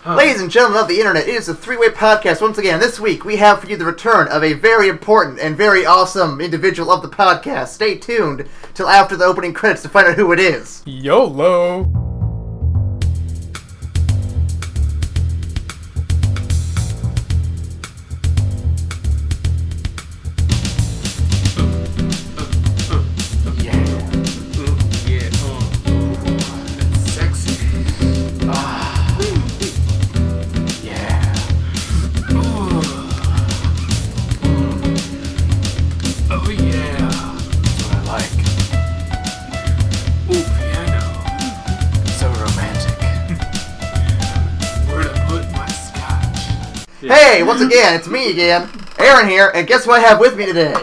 Ladies and gentlemen of the internet, it is a three-way podcast once again. This week, we have for you the return of a very important and very awesome individual of the podcast. Stay tuned till after the opening credits to find out who it is. YOLO! Hey, once again, it's me again, Aaron here, and guess what I have with me today?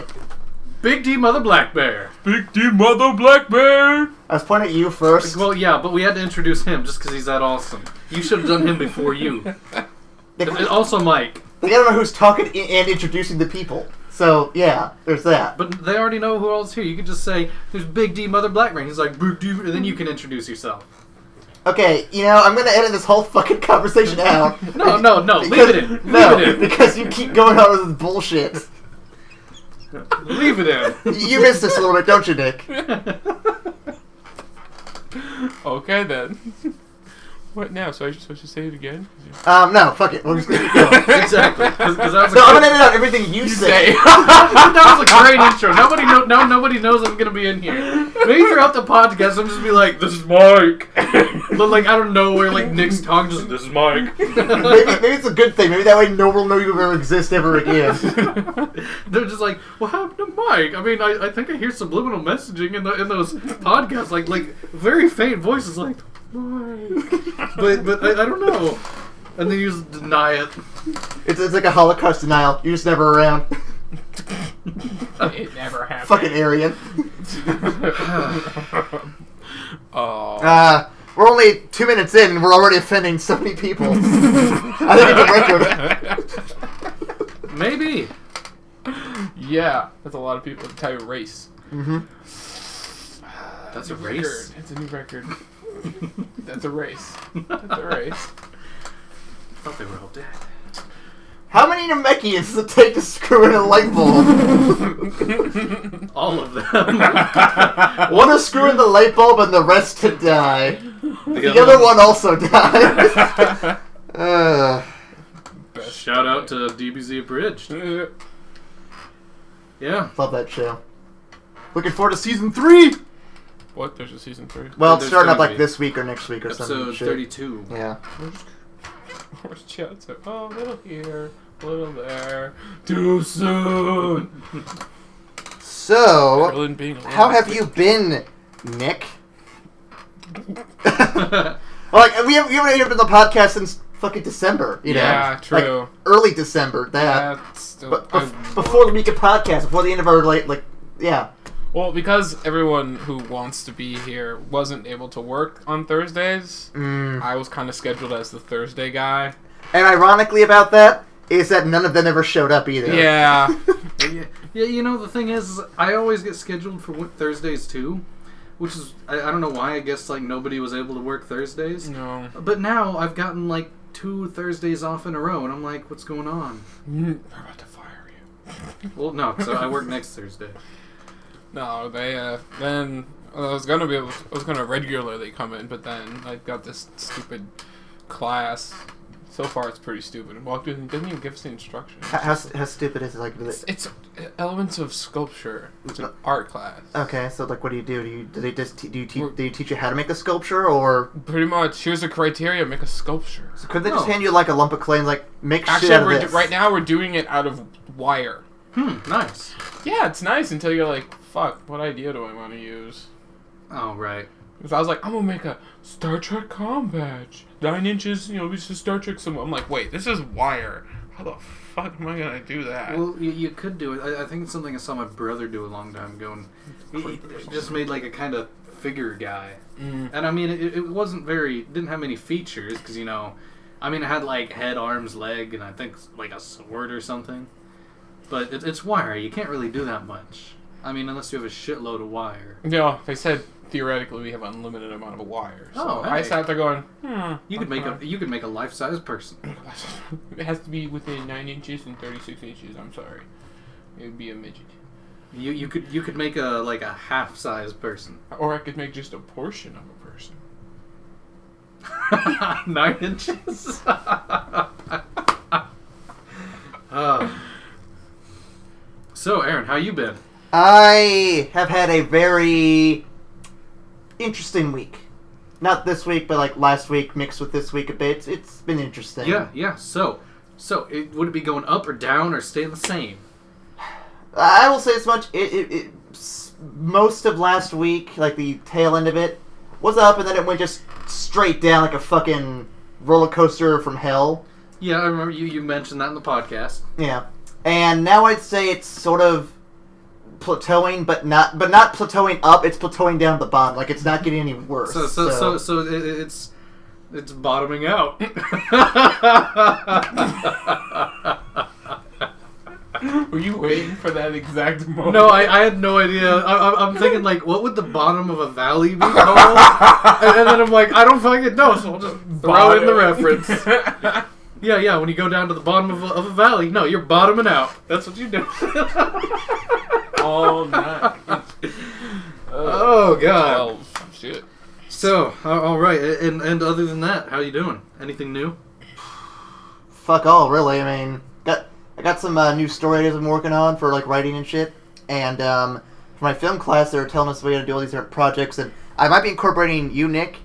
Big D Mother Blackbear. Big D Mother Blackbear! I was pointing at you first. Well, yeah, but we had to introduce him just because he's that awesome. You should have done him before you. And also Mike. We don't know who's talking and introducing the people. So, yeah, there's that. But they already know who else is here. You could just say, there's Big D Mother Blackbear. He's like, Big D, and then you can introduce yourself. Okay, you know, I'm gonna edit this whole fucking conversation out. No, leave it in. No, Leave it in. because you keep going on with this bullshit. Leave it in. You missed this a little bit, don't you, Nick? Okay, then. What now? So I should say it again? No, fuck it. We'll just keep going. Exactly. Because that was So I'm gonna edit out everything you say. That was a great intro. Nobody knows I'm gonna be in here. Maybe throughout the podcast, I'm just be like, "This is Mike." But like out of nowhere, like Nick's talking, just "This is Mike." Maybe it's a good thing. Maybe that way no one will know you ever exist ever again. They're just like, "What happened to Mike?" I mean, I think I hear subliminal messaging in those podcasts, like very faint voices, like Mike. But I don't know. And then you just deny it. It's like a Holocaust denial. You're just never around. It never happened. Fucking Aryan. Oh. We're only 2 minutes in and we're already offending so many people. I think it's a record. Maybe. Yeah, that's a lot of people. Type of race. Mm-hmm. That's a race? It's a new record. That's a race. That's a race. I thought they were all dead. How many Namekians does it take to screw in a light bulb? All of them. One to screw in the light bulb and the rest to die. The other one also died. Shout out to DBZ Abridged. Yeah. Love that show. Looking forward to season 3! What? There's a season 3? Well, it's There's starting up gonna like be. this week or next week or something. Episode 32. Yeah. Where's Chad? Oh, a little here, a little there. Too soon. So, Krillin being how have you been, Nick? Like, we haven't even been on the podcast since fucking December, you know? Yeah, true. Like, early December, that. That's still, But before the week of podcast, before the end of our, yeah. well, because everyone who wants to be here wasn't able to work on Thursdays, I was kind of scheduled as the Thursday guy. And ironically about that is that none of them ever showed up either. Yeah. Yeah, you know, the thing is, I always get scheduled for Thursdays too. Which is, I don't know why, I guess, like, nobody was able to work Thursdays. No. But now, I've gotten, like, 2 Thursdays off in a row, and I'm like, what's going on? They're about to fire you. Well, no, so I work next Thursday. No, they, then, I was gonna regularly come in, but then I got this stupid class. So far, it's pretty stupid. It walked in and didn't even give us the instructions. How stupid is it? Like, It's elements of sculpture. It's an art class. okay, so like, what do you do? Do you teach you how to make a sculpture, or Pretty much. Here's the criteria. Make a sculpture. so could they just hand you like a lump of clay and like make shit Actually, out of this? right now we're doing it out of wire. Nice. Yeah, it's nice until you're like, fuck, what idea do I want to use? Oh, right. Because I was like, I'm gonna make a Star Trek comm badge. 9 inches, it's a Star Trek symbol. I'm like, wait, this is wire. How the fuck am I gonna do that? Well, you could do it. I think it's something I saw my brother do a long time ago, and he just made like a kind of figure guy. And I mean, it wasn't didn't have many features, because, it had like head, arms, leg, and I think like a sword or something. But it's wire. You can't really do that much. I mean, unless you have a shitload of wire. Yeah, they said theoretically we have unlimited amount of wires. So Oh, I hey. sat there going, You could make a life-size person. It has to be within 9 inches and 36 inches. I'm sorry, it would be a midget. You could make a half-size person. Or I could make just a portion of a person. 9 inches. So, Aaron, how you been? I have had a very interesting week. Not this week, but like last week mixed with this week a bit. It's been interesting. Yeah. So would it be going up or down or staying the same? I will say as much. Most of last week, like the tail end of it, was up, and then it went just straight down like a fucking roller coaster from hell. Yeah, I remember you mentioned that in the podcast. Yeah, and now I'd say it's sort of plateauing, but not plateauing up. It's plateauing down the bottom. Like it's not getting any worse. So it's bottoming out. Were you waiting for that exact moment? No, I had no idea. I'm thinking like, what would the bottom of a valley be called? And then I'm like, I don't fucking know, so I'll just throw in the reference. Yeah. When you go down to the bottom of a valley, no, you're bottoming out. That's what you do. All night. Oh God. Well, shit. So, all right, and other than that, how you doing? Anything new? Fuck all, really. I mean, I got some new story ideas I'm working on for like writing and shit. And for my film class, they were telling us we had to do all these different projects, and I might be incorporating you, Nick,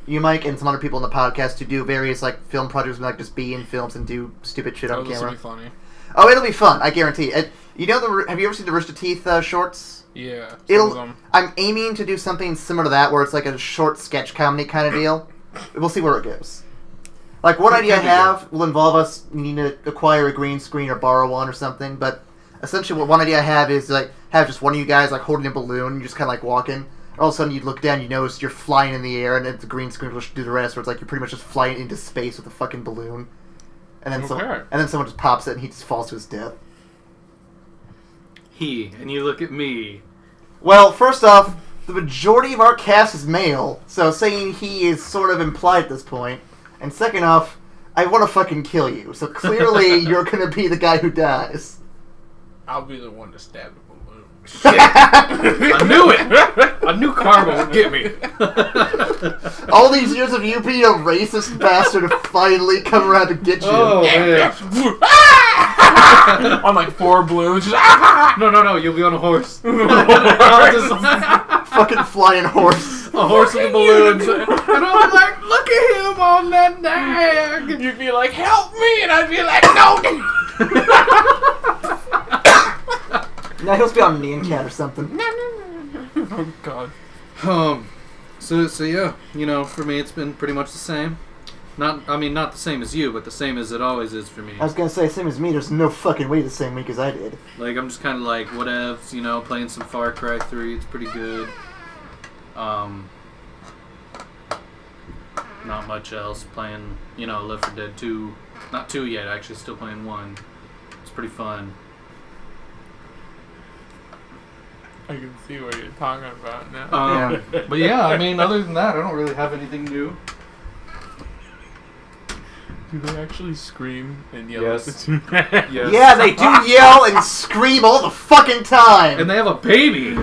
you, Mike, and some other people in the podcast to do various like film projects, like just be in films and do stupid shit on This camera. will be funny. Oh, it'll be fun, I guarantee. You know have you ever seen the Rooster Teeth shorts? Yeah. I'm aiming to do something similar to that, where it's like a short sketch comedy kind of deal. We'll see where it goes. Like, one idea I have will involve us needing to acquire a green screen or borrow one or something, but essentially one idea I have is, like, have just one of you guys, like, holding a balloon, you're just kind of, like, walking. All of a sudden, you look down, you notice you're flying in the air, and then the green screen will do the rest, where it's like you're pretty much just flying into space with a fucking balloon. And then, someone just pops it, and he just falls to his death. And you look at me. Well, first off, the majority of our cast is male, so saying he is sort of implied at this point. And second off, I want to fucking kill you, so clearly you're gonna be the guy who dies. I'll be the one to stab the balloon. Shit. I knew it! I knew karma would get me. All these years of you being a racist bastard have finally come around to get you. Oh, man. On like 4 balloons. No, you'll be on a horse. Fucking flying horse. A horse with the balloons. And I'm like, look at him on that nag. You'd be like, help me! And I'd be like, no! Now he'll be on Nyan Cat or something. Oh, God. So yeah, you know, for me it's been pretty much the same. Not the same as you, but the same as it always is for me. I was gonna say, same as me, there's no fucking way the same week as I did. Like, I'm just kind of like, whatevs, you know, playing some Far Cry 3, it's pretty good. Not much else. Playing, you know, Left 4 Dead 2. Not 2 yet, actually, still playing 1. It's pretty fun. I can see what you're talking about now. But yeah, I mean, other than that, I don't really have anything new. Do they actually scream and yell Yes. at the two? Yes. Yeah, they do yell and scream all the fucking time. And they have a baby!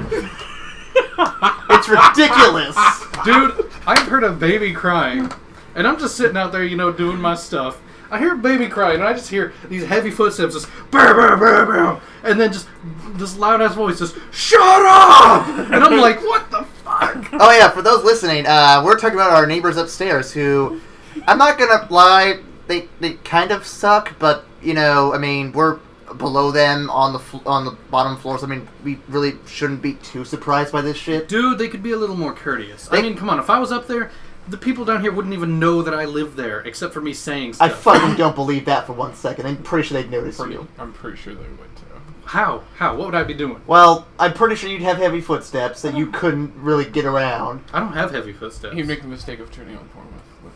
It's ridiculous. Dude, I've heard a baby crying, and I'm just sitting out there, you know, doing my stuff. I hear a baby crying, and I just hear these heavy footsteps just brr, brr, brr, brr, and then just this loud ass voice just shut up, and I'm like, what the fuck? Oh yeah, for those listening, we're talking about our neighbors upstairs who, I'm not gonna lie, they kind of suck, but you know, I mean, we're below them on the bottom floors. I mean, we really shouldn't be too surprised by this shit. Dude, they could be a little more courteous. I mean, come on, if I was up there, the people down here wouldn't even know that I live there, except for me saying stuff. I fucking don't believe that for 1 second. I'm pretty sure they'd notice you. I'm pretty sure they would too. How? What would I be doing? Well, I'm pretty sure you'd have heavy footsteps that you couldn't really get around. I don't have heavy footsteps. He'd make the mistake of turning on porn with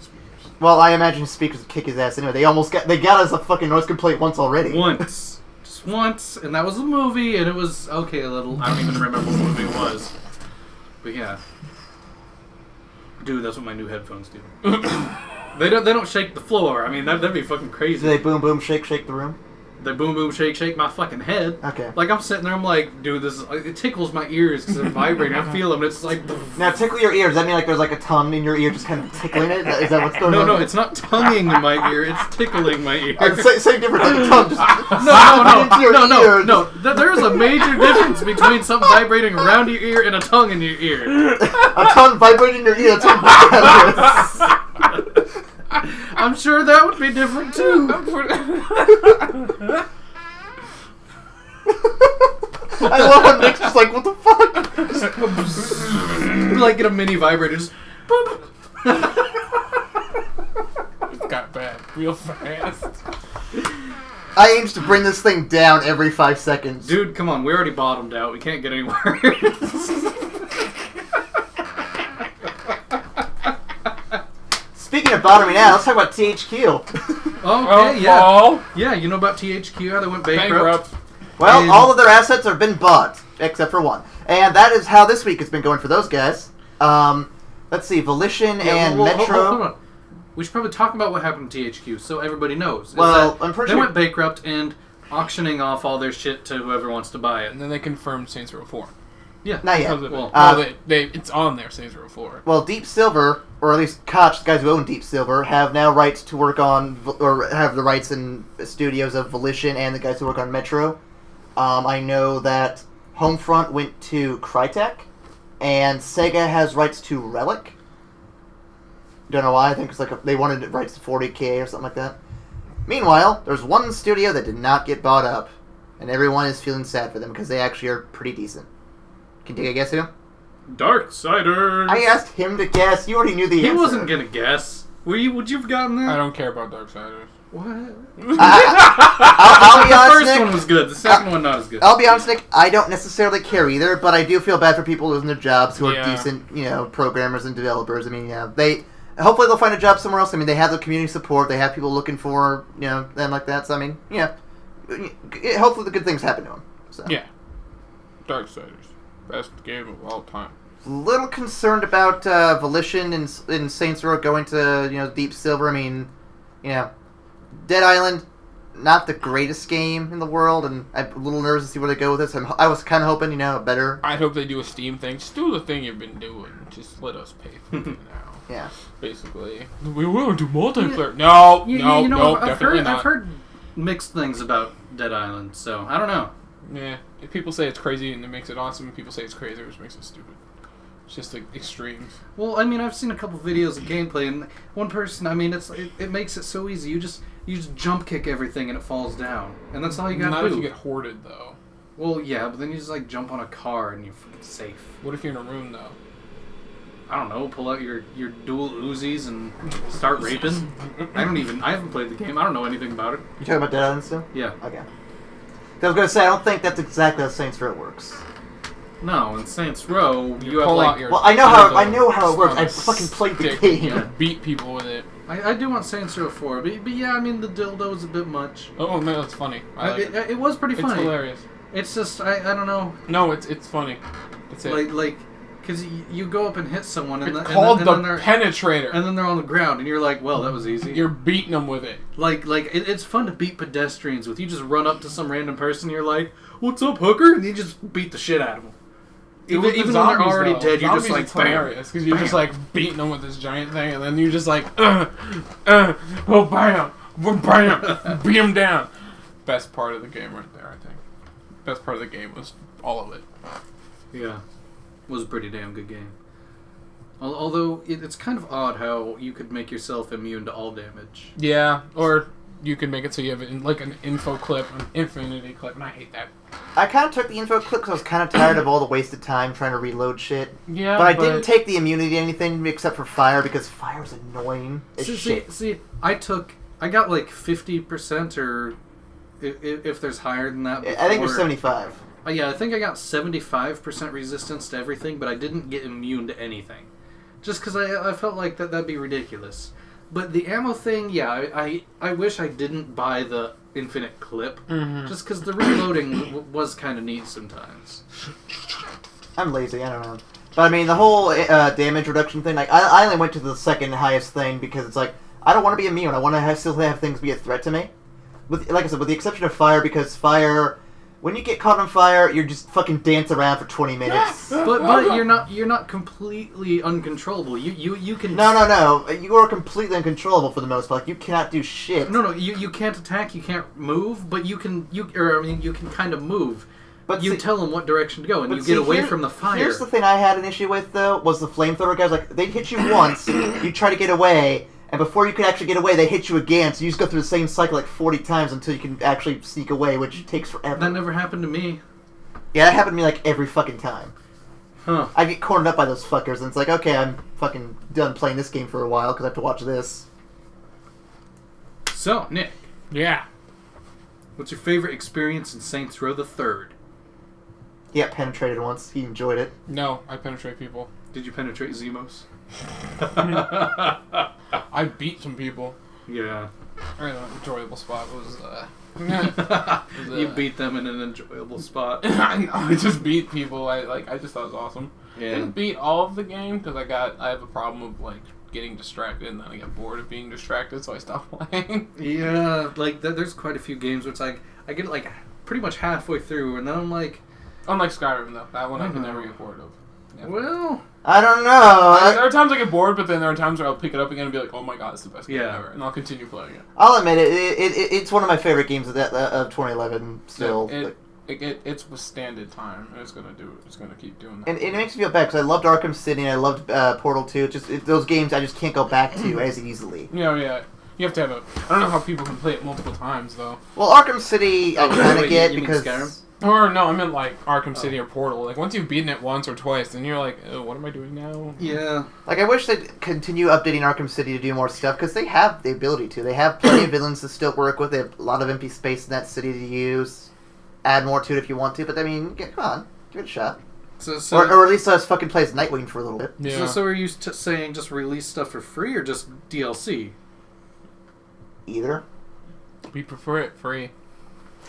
speakers. Well, I imagine speakers would kick his ass anyway. They got us a fucking noise complaint once already. Once. Just once, and that was a movie, and it was, okay, a little, I don't even remember what movie it was. But yeah. Dude, that's what my new headphones do. They don't shake the floor. I mean, that'd be fucking crazy. Do they boom, boom, shake, shake the room? They boom, boom, shake, shake my fucking head. Okay. Like, I'm sitting there, I'm like, dude, it tickles my ears because they're vibrating. I feel them, and it's like... Now, tickle your ears. Does that mean like there's like a tongue in your ear just kind of tickling it? Is that what's going on? No, it's not tonguing my ear. It's tickling my ear. Same difference. Like a tongue just No. There's a major difference between something vibrating around your ear and a tongue in your ear. A tongue vibrating in your ear. That's what bad. I'm sure that would be different too. I love when Nick's just like, what the fuck? Like get a mini vibrator, just boop. It got bad real fast. I aim to bring this thing down every 5 seconds. Dude, come on, we already bottomed out. We can't get anywhere. Speaking of bottoming out, let's talk about THQ. Okay, yeah. Yeah, you know about THQ, how they went bankrupt? Well, all of their assets have been bought, except for one. And that is how this week has been going for those guys. Let's see, Volition and Metro. Hold on. We should probably talk about what happened to THQ so everybody knows. Well, I'm pretty sure they sure went bankrupt and auctioning off all their shit to whoever wants to buy it. And then they confirmed Saints Row 4. Yeah, not yet. It's on there, Saints Row 4. Well, Deep Silver, or at least Koch, the guys who own Deep Silver, have now rights to work on, or have the rights in studios of Volition and the guys who work on Metro. I know that Homefront went to Crytek, and Sega has rights to Relic. Don't know why. I think it's like they wanted rights to 40K or something like that. Meanwhile, there's one studio that did not get bought up, and everyone is feeling sad for them because they actually are pretty decent. Can you take a guess who? Darksiders. I asked him to guess. You already knew the answer. He wasn't gonna guess. Would you have gotten that? I don't care about Darksiders. What? I'll be honest, the first Nick, one was good. The second one not as good. I'll be honest, Nick. I don't necessarily care either, but I do feel bad for people losing their jobs who are Yeah. decent, programmers and developers. I mean, hopefully they'll find a job somewhere else. I mean, they have the community support. They have people looking for, them like that. So I mean, hopefully the good things happen to them. So. Yeah. Darksiders. Best game of all time. Little concerned about Volition and Saints Row going to Deep Silver. I mean, Dead Island, not the greatest game in the world, and I'm a little nervous to see where they go with this. I was kind of hoping, a better. I hope they do a Steam thing. Just do the thing you've been doing. Just let us pay for it now. Yeah. Basically, we will do multiplayer. No, definitely not. I've heard mixed things about Dead Island, so I don't know. Yeah, if people say it's crazy and it makes it awesome. People say it's crazy, which makes it stupid. It's just like extremes. Well, I mean, I've seen a couple videos of gameplay, and one person, I mean, it makes it so easy. You just jump kick everything and it falls down, and that's all you gotta do. Not if you get hoarded, though. Well, yeah, but then you just jump on a car and you're fucking safe. What if you're in a room though? I don't know. Pull out your dual Uzis and start raping. I haven't played the game. I don't know anything about it. You talking about Dead Island still? Yeah. Okay. I was gonna say I don't think that's exactly how Saints Row works. No, in Saints Row, you have pull like... out your Well, I know how it works. I fucking played the game. And beat people with it. I do want Saints Row 4, but yeah, I mean, the dildo is a bit much. Oh, no, it's funny. I like it. It was pretty funny. It's hilarious. It's just, I don't know. No, it's funny. That's it. Like, because you go up and hit someone, and it's called the they're, penetrator. and then they're on the ground, and you're like, well, that was easy. You're beating them with it. It's fun to beat pedestrians with. You just run up to some random person, and you're like, what's up, hooker? And you just beat the shit out of them. Even when they're already dead, you're just like, hilarious because you're just like beating them with this giant thing, and then you're just like, oh bam, bam, beat them down. Best part of the game right there, I think. Best part of the game was all of it. Yeah, it was a pretty damn good game. Although it's kind of odd how you could make yourself immune to all damage. Yeah, or you can make it so you have an info clip, an infinity clip, and I hate that. I kind of took the info clip because I was kind of tired of all the wasted time trying to reload shit. Yeah, but I didn't take the immunity anything except for fire because fire's annoying as shit. See, I got like 50% or if there's higher than that. Before. I think there's 75. Yeah, I think I got 75% resistance to everything, but I didn't get immune to anything. Just because I felt like that'd be ridiculous. But the ammo thing, yeah, I wish I didn't buy the infinite clip. Mm-hmm. Just because the reloading was kind of neat sometimes. I'm lazy, I don't know. But I mean, the whole damage reduction thing, like, I only went to the second highest thing because it's like, I don't want to be immune. I want to still have things be a threat to me. Like I said, with the exception of fire, because fire, when you get caught on fire, you're just fucking dance around for 20 minutes. But you're not completely uncontrollable. You can. No. You are completely uncontrollable for the most part. Like, you cannot do shit. No. You can't attack. You can't move. But you can. You can kind of move. But you tell them what direction to go, and you get away from the fire. Here's the thing I had an issue with, though, was the flamethrower guys. Like, they'd hit you once, you try to get away, and before you could actually get away, they hit you again, so you just go through the same cycle like 40 times until you can actually sneak away, which takes forever. That never happened to me. Yeah, that happened to me like every fucking time. Huh. I get cornered up by those fuckers, and it's like, okay, I'm fucking done playing this game for a while, because I have to watch this. So, Nick. Yeah. What's your favorite experience in Saints Row the Third? He got penetrated once. He enjoyed it. No, I penetrate people. Did you penetrate Zemos? I beat some people. Yeah. An enjoyable spot was, You beat them in an enjoyable spot. I just beat people. I just thought it was awesome. Yeah. Didn't beat all of the game because I have a problem of like getting distracted, and then I get bored of being distracted, so I stop playing. Yeah, like there's quite a few games where it's like I get like pretty much halfway through, and then I'm like, unlike Skyrim though, that one I can never get bored of. Never. Well, I don't know. There are times I get bored, but then there are times where I'll pick it up again and be like, "Oh my god, it's the best game ever," and I'll continue playing it. I'll admit it's one of my favorite games of 2011. Still, it's withstanded time, and it's gonna keep doing that. and it makes me feel bad because I loved Arkham City and I loved Portal 2. Those games I just can't go back to as easily. Yeah. You have to have I don't know how people can play it multiple times though. Well, Arkham City I kind of get you because. mean Skyrim? Or no, I meant like Arkham City or Portal. Like once you've beaten it once or twice, then you're like, oh, what am I doing now? Yeah. Like I wish they'd continue updating Arkham City to do more stuff because they have the ability to. They have plenty of villains to still work with. They have a lot of empty space in that city to use. Add more to it if you want to, but I mean, come on, give it a shot. So or at least let us fucking play as Nightwing for a little bit. Yeah. So are you saying just release stuff for free or just DLC? Either. We prefer it free.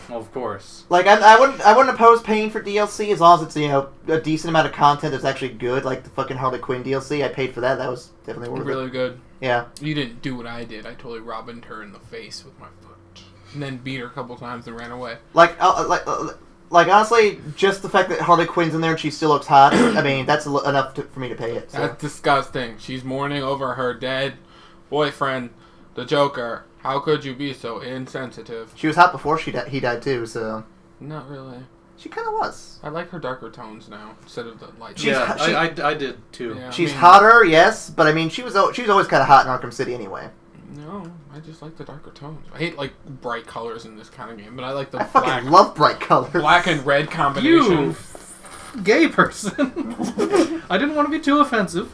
Well, of course. Like I wouldn't oppose paying for DLC as long as it's a decent amount of content that's actually good. Like the fucking Harley Quinn DLC, I paid for that. That was definitely worth it. Really good. Yeah. You didn't do what I did. I totally robined her in the face with my foot, and then beat her a couple times and ran away. Like honestly, just the fact that Harley Quinn's in there and she still looks hot. I mean, that's enough for me to pay it. So. That's disgusting. She's mourning over her dead boyfriend, the Joker. How could you be so insensitive? She was hot before he died too, so... Not really. She kind of was. I like her darker tones now, instead of the light. I did too. Yeah, she's hotter, yes, but I mean, she was always kind of hot in Arkham City anyway. No, I just like the darker tones. I hate, like, bright colors in this kind of game, but I like the fucking love bright colors. Black and red combination. You gay person. I didn't want to be too offensive.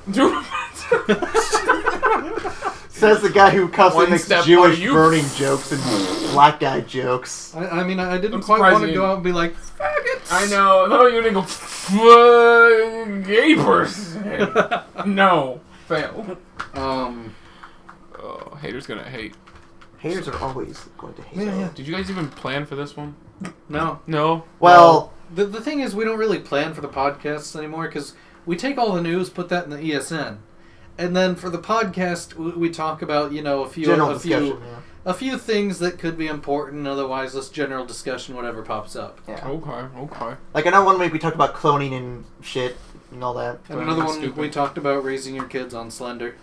Says the guy who constantly makes Jewish you. burning jokes and black guy jokes. I mean, I didn't quite want to go out and be like, faggots! I know. I thought you were going to go, gay person. No. Fail. Oh, haters gonna hate. Haters are always going to hate. Yeah. Did you guys even plan for this one? No. No? Well... The thing is, we don't really plan for the podcasts anymore, because we take all the news, put that in the ESN. And then for the podcast, we talk about, a few things that could be important. Otherwise, just general discussion, whatever pops up. Yeah. Okay. Like I know one week we talked about cloning and shit and all that. And another one we talked about raising your kids on Slender.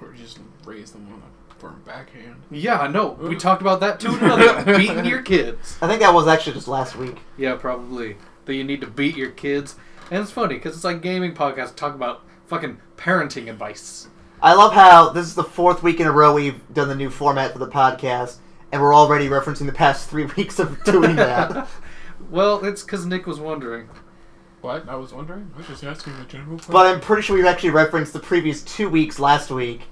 Or just raise them on a firm backhand. Yeah, I know. We talked about that too. Another beating your kids. I think that was actually just last week. Yeah, probably. That you need to beat your kids. And it's funny because it's like gaming podcasts talk about fucking parenting advice. I love how this is the 4th week in a row we've done the new format for the podcast, and we're already referencing the past 3 weeks of doing that. Well, it's because Nick was wondering. What? I was wondering? I was just asking a general question. But I'm pretty sure we've actually referenced the previous 2 weeks last week.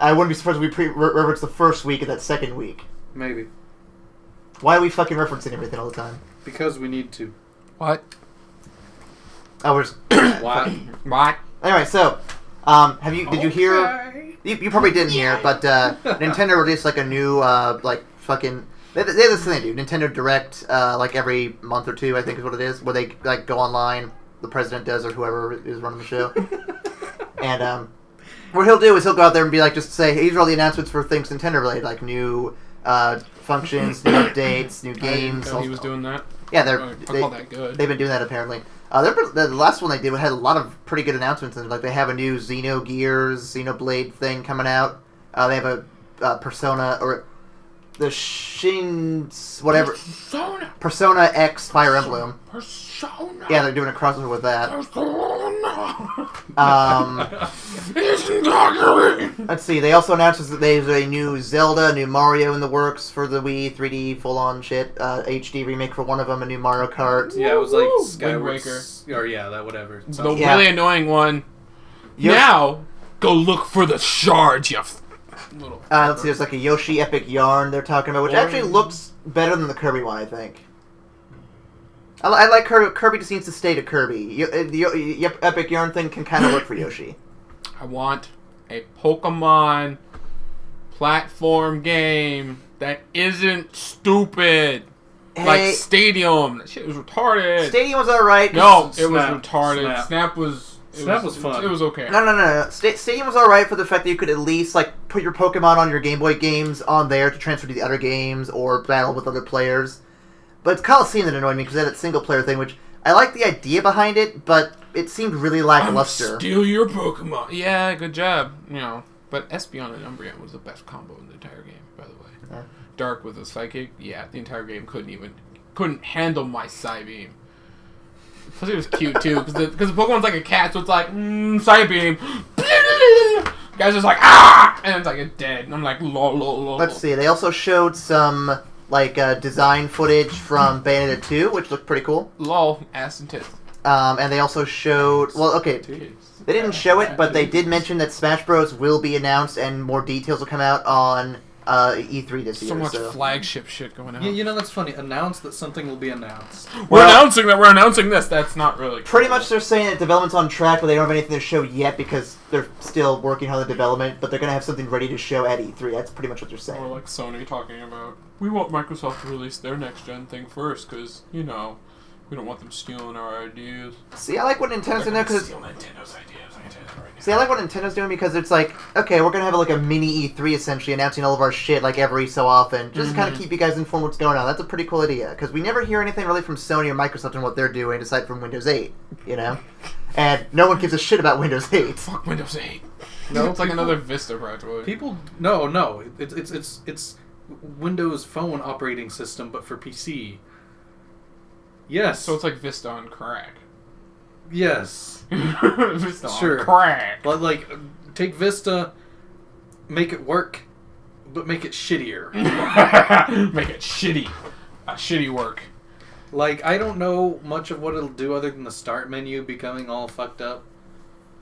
I wouldn't be surprised if we referenced the first week of that second week. Maybe. Why are we fucking referencing everything all the time? Because we need to. What? Oh, we're just... What? Anyway, so, did you hear... You probably didn't hear, but Nintendo released like a new, fucking... They have this thing they do, Nintendo Direct, like every month or two, I think is what it is, where they like go online the president does or whoever is running the show. And what he'll do is he'll go out there and be like, just say, hey, these are all the announcements for things Nintendo related, like new functions, new updates, new games. He was doing that. Yeah, I call that good. They've been doing that apparently. The last one they did had a lot of pretty good announcements. Like they have a new Xenoblade thing coming out. They have a Persona or the whatever Persona X Fire Emblem. Persona. Yeah, they're doing a crossover with that. Let's see. They also announced that there's a new Zelda, a new Mario in the works for the Wii, 3D full-on shit, HD remake for one of them, a new Mario Kart. Yeah, it was like Skyward or that whatever. The really annoying one. Now, go look for the shards, you little. Let's see. There's like a Yoshi Epic Yarn they're talking about, which actually looks better than the Kirby one, I think. I like Kirby just needs to stay to Kirby. The Epic Yarn thing can kind of work for Yoshi. I want a Pokemon platform game that isn't stupid. Hey, like Stadium. That shit was retarded. Stadium was alright. No, it was retarded. Snap was fun. It was okay. No. Stadium was alright for the fact that you could at least like put your Pokemon on your Game Boy games on there to transfer to the other games or battle with other players. But it's Coliseum that annoyed me because they had that single player thing, which I like the idea behind it, but it seemed really lackluster. Steal your Pokemon. Yeah, good job. But Espeon and Umbreon was the best combo in the entire game, by the way. Yeah. Dark with a Psychic. Yeah, the entire game couldn't handle my Psybeam. Plus, it was cute too because the Pokemon's like a cat, so it's like Psybeam. Guys just like and it's like it's dead, and I'm like lol. Let's see. They also showed some design footage from Bayonetta 2, which looked pretty cool. Lol, ass and tits. And they also showed... Well, okay, they didn't show it, but they did mention that Smash Bros. Will be announced and more details will come out on E3 this year. So much flagship shit going on. You know, that's funny. Announce that something will be announced. We're announcing that we're announcing this. That's not really... Pretty much they're saying that development's on track, but they don't have anything to show yet because they're still working on the development, but they're going to have something ready to show at E3. That's pretty much what they're saying. Or like Sony talking about, we want Microsoft to release their next-gen thing first because, we don't want them stealing our ideas. See, I like what Nintendo's doing there because... Steal Nintendo's ideas. See, I like what Nintendo's doing because it's like, okay, we're going to have like a mini E3 essentially announcing all of our shit like every so often. Just to kind of keep you guys informed what's going on. That's a pretty cool idea because we never hear anything really from Sony or Microsoft on what they're doing aside from Windows 8, And no one gives a shit about Windows 8. Fuck Windows 8. No, it's like another Vista project. No. It's Windows Phone operating system, but for PC. Yes. So it's like Vista on crack. Yes. Vista sure. on crack. But take Vista, make it work, but make it shittier. Make it shitty. Shitty work. I don't know much of what it'll do other than the start menu becoming all fucked up.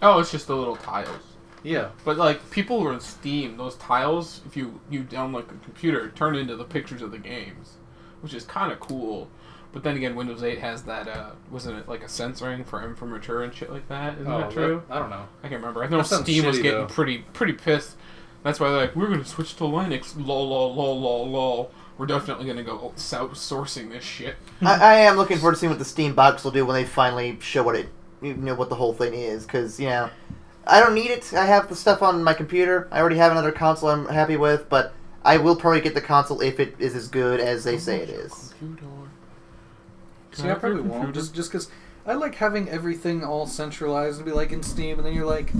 Oh, it's just the little tiles. Yeah. But people were in Steam, those tiles, if you download a computer, turn into the pictures of the games, which is kind of cool. But then again, Windows 8 has that, wasn't it like a censoring for imprimatur and shit like that? Isn't that true? I don't know. I can't remember. I know Steam was getting pretty pissed. That's why they're like, we're going to switch to Linux. Lol. We're definitely going to go outsourcing this shit. I am looking forward to seeing what the Steam box will do when they finally show what what the whole thing is. Because, I don't need it. I have the stuff on my computer. I already have another console I'm happy with. But I will probably get the console if it is as good as they say it is. See, I probably won't, just because I like having everything all centralized and be like in Steam, and then you're like,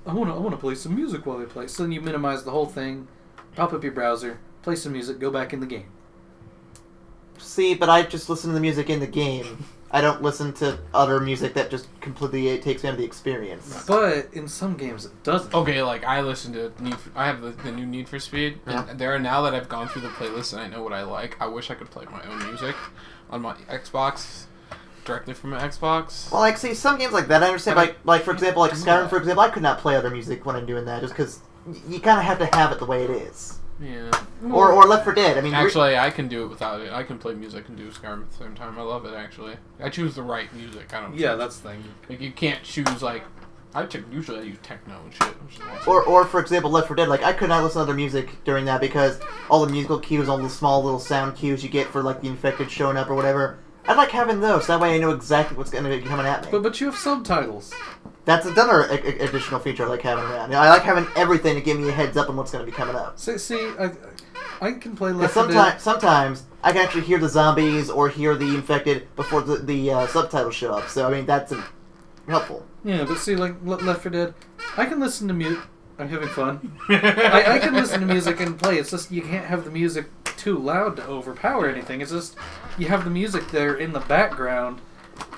I want to play some music while I play. So then you minimize the whole thing, pop up your browser, play some music, go back in the game. See, but I just listen to the music in the game. I don't listen to other music that just completely takes me out of the experience. But in some games it doesn't. Okay, I listen to I have the new Need for Speed, and there now that I've gone through the playlist and I know what I like, I wish I could play my own music on my Xbox, directly from my Xbox. Well, see, some games like that, I understand. For example, Skyrim, for example, I could not play other music when I'm doing that, just because you kind of have to have it the way it is. Yeah. Or Left 4 Dead. I mean, actually, I can do it without it. I can play music and do Skyrim at the same time. I love it, actually. I choose the right music. I don't. Yeah, that's the thing. You can't choose usually I use techno and shit. Or for example, Left 4 Dead. I could not listen to other music during that because all the musical cues, all the small little sound cues you get for the infected showing up or whatever. I like having those. That way I know exactly what's going to be coming at me. But you have subtitles. That's another additional feature I like having around. I like having everything to give me a heads up on what's going to be coming up. See, I can play Left 4 Because Dead. sometimes I can actually hear the zombies or hear the infected before the subtitles show up. So, I mean, that's helpful. Yeah, but see, like Left 4 Dead, I can listen to music. I'm having fun. I can listen to music and play. It's just you can't have the music too loud to overpower anything. It's just you have the music there in the background,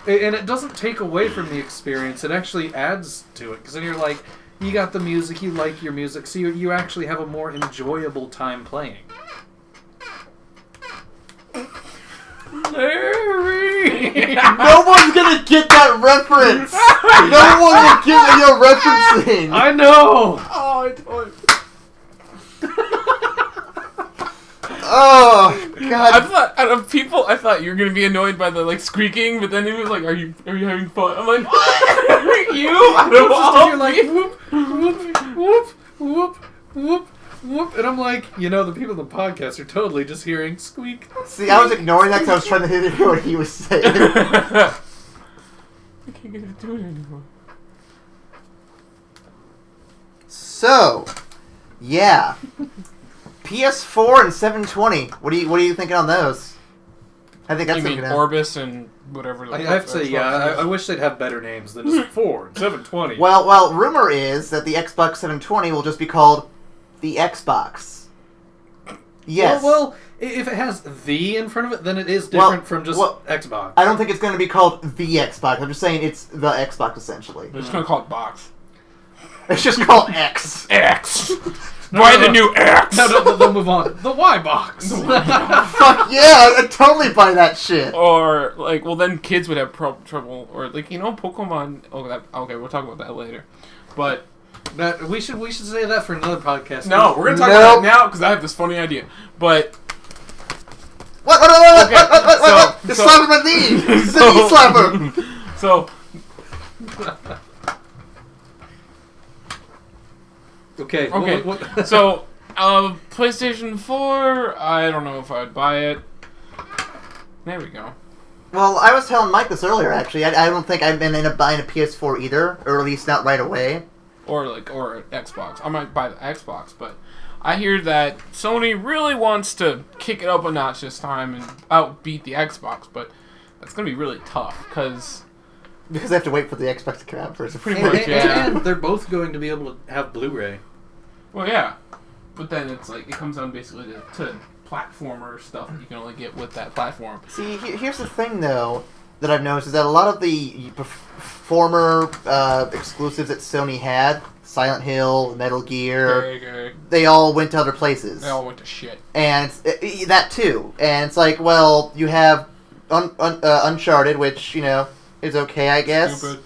and it doesn't take away from the experience. It actually adds to it because then you're like, you got the music, you like your music, so you actually have a more enjoyable time playing. Larry! No one's gonna get that reference! No one will get what you're referencing! I know! Oh, I told you. Oh, God. I thought out of people, I thought you were gonna be annoyed by the like squeaking, but then he was like, "Are you having fun?" I'm like, "What? You?" I don't know. You're like whoop, whoop, whoop, whoop, whoop, whoop, and I'm like, the people in the podcast are totally just hearing squeak. See, I was ignoring that because I was trying to hear what he was saying. I can't get to do it anymore. So, yeah. PS4 and 720. What are you thinking on those? I think that's You mean looking at. Orbis and whatever. I have to say, I wish they'd have better names than just 4 and 720. Well, rumor is that the Xbox 720 will just be called the Xbox. Yes. Well, if it has "the" in front of it, then it is different from just Xbox. I don't think it's going to be called the Xbox. I'm just saying it's the Xbox, essentially. They're just gonna call it Box. It's just called X. X. Buy the new X. No, they'll move on. The Y box. Fuck yeah, I'd totally buy that shit. Or like, well, then kids would have trouble. Or like, Pokemon. Okay, we'll talk about that later. But we should say that for another podcast. no, we're gonna talk about that now because I have this funny idea. But What? You're slapping my knee. It's a knee slapper. So. Okay. So, PlayStation 4, I don't know if I'd buy it. There we go. Well, I was telling Mike this earlier, actually. I don't think I've been in buying a PS4 either, or at least not right away. Or Xbox. I might buy the Xbox, but I hear that Sony really wants to kick it up a notch this time and outbeat the Xbox, but that's going to be really tough, because they have to wait for the Xbox to come out first. Pretty much, yeah. And they're both going to be able to have Blu-ray. Well, yeah. But then it's like, it comes down basically to platformer stuff that you can only get with that platform. See, here's the thing, though, that I've noticed is that a lot of the former exclusives that Sony had, Silent Hill, Metal Gear, they all went to other places. They all went to shit. And that, too. And it's like, well, you have Uncharted, which, is okay, I guess. Stupid.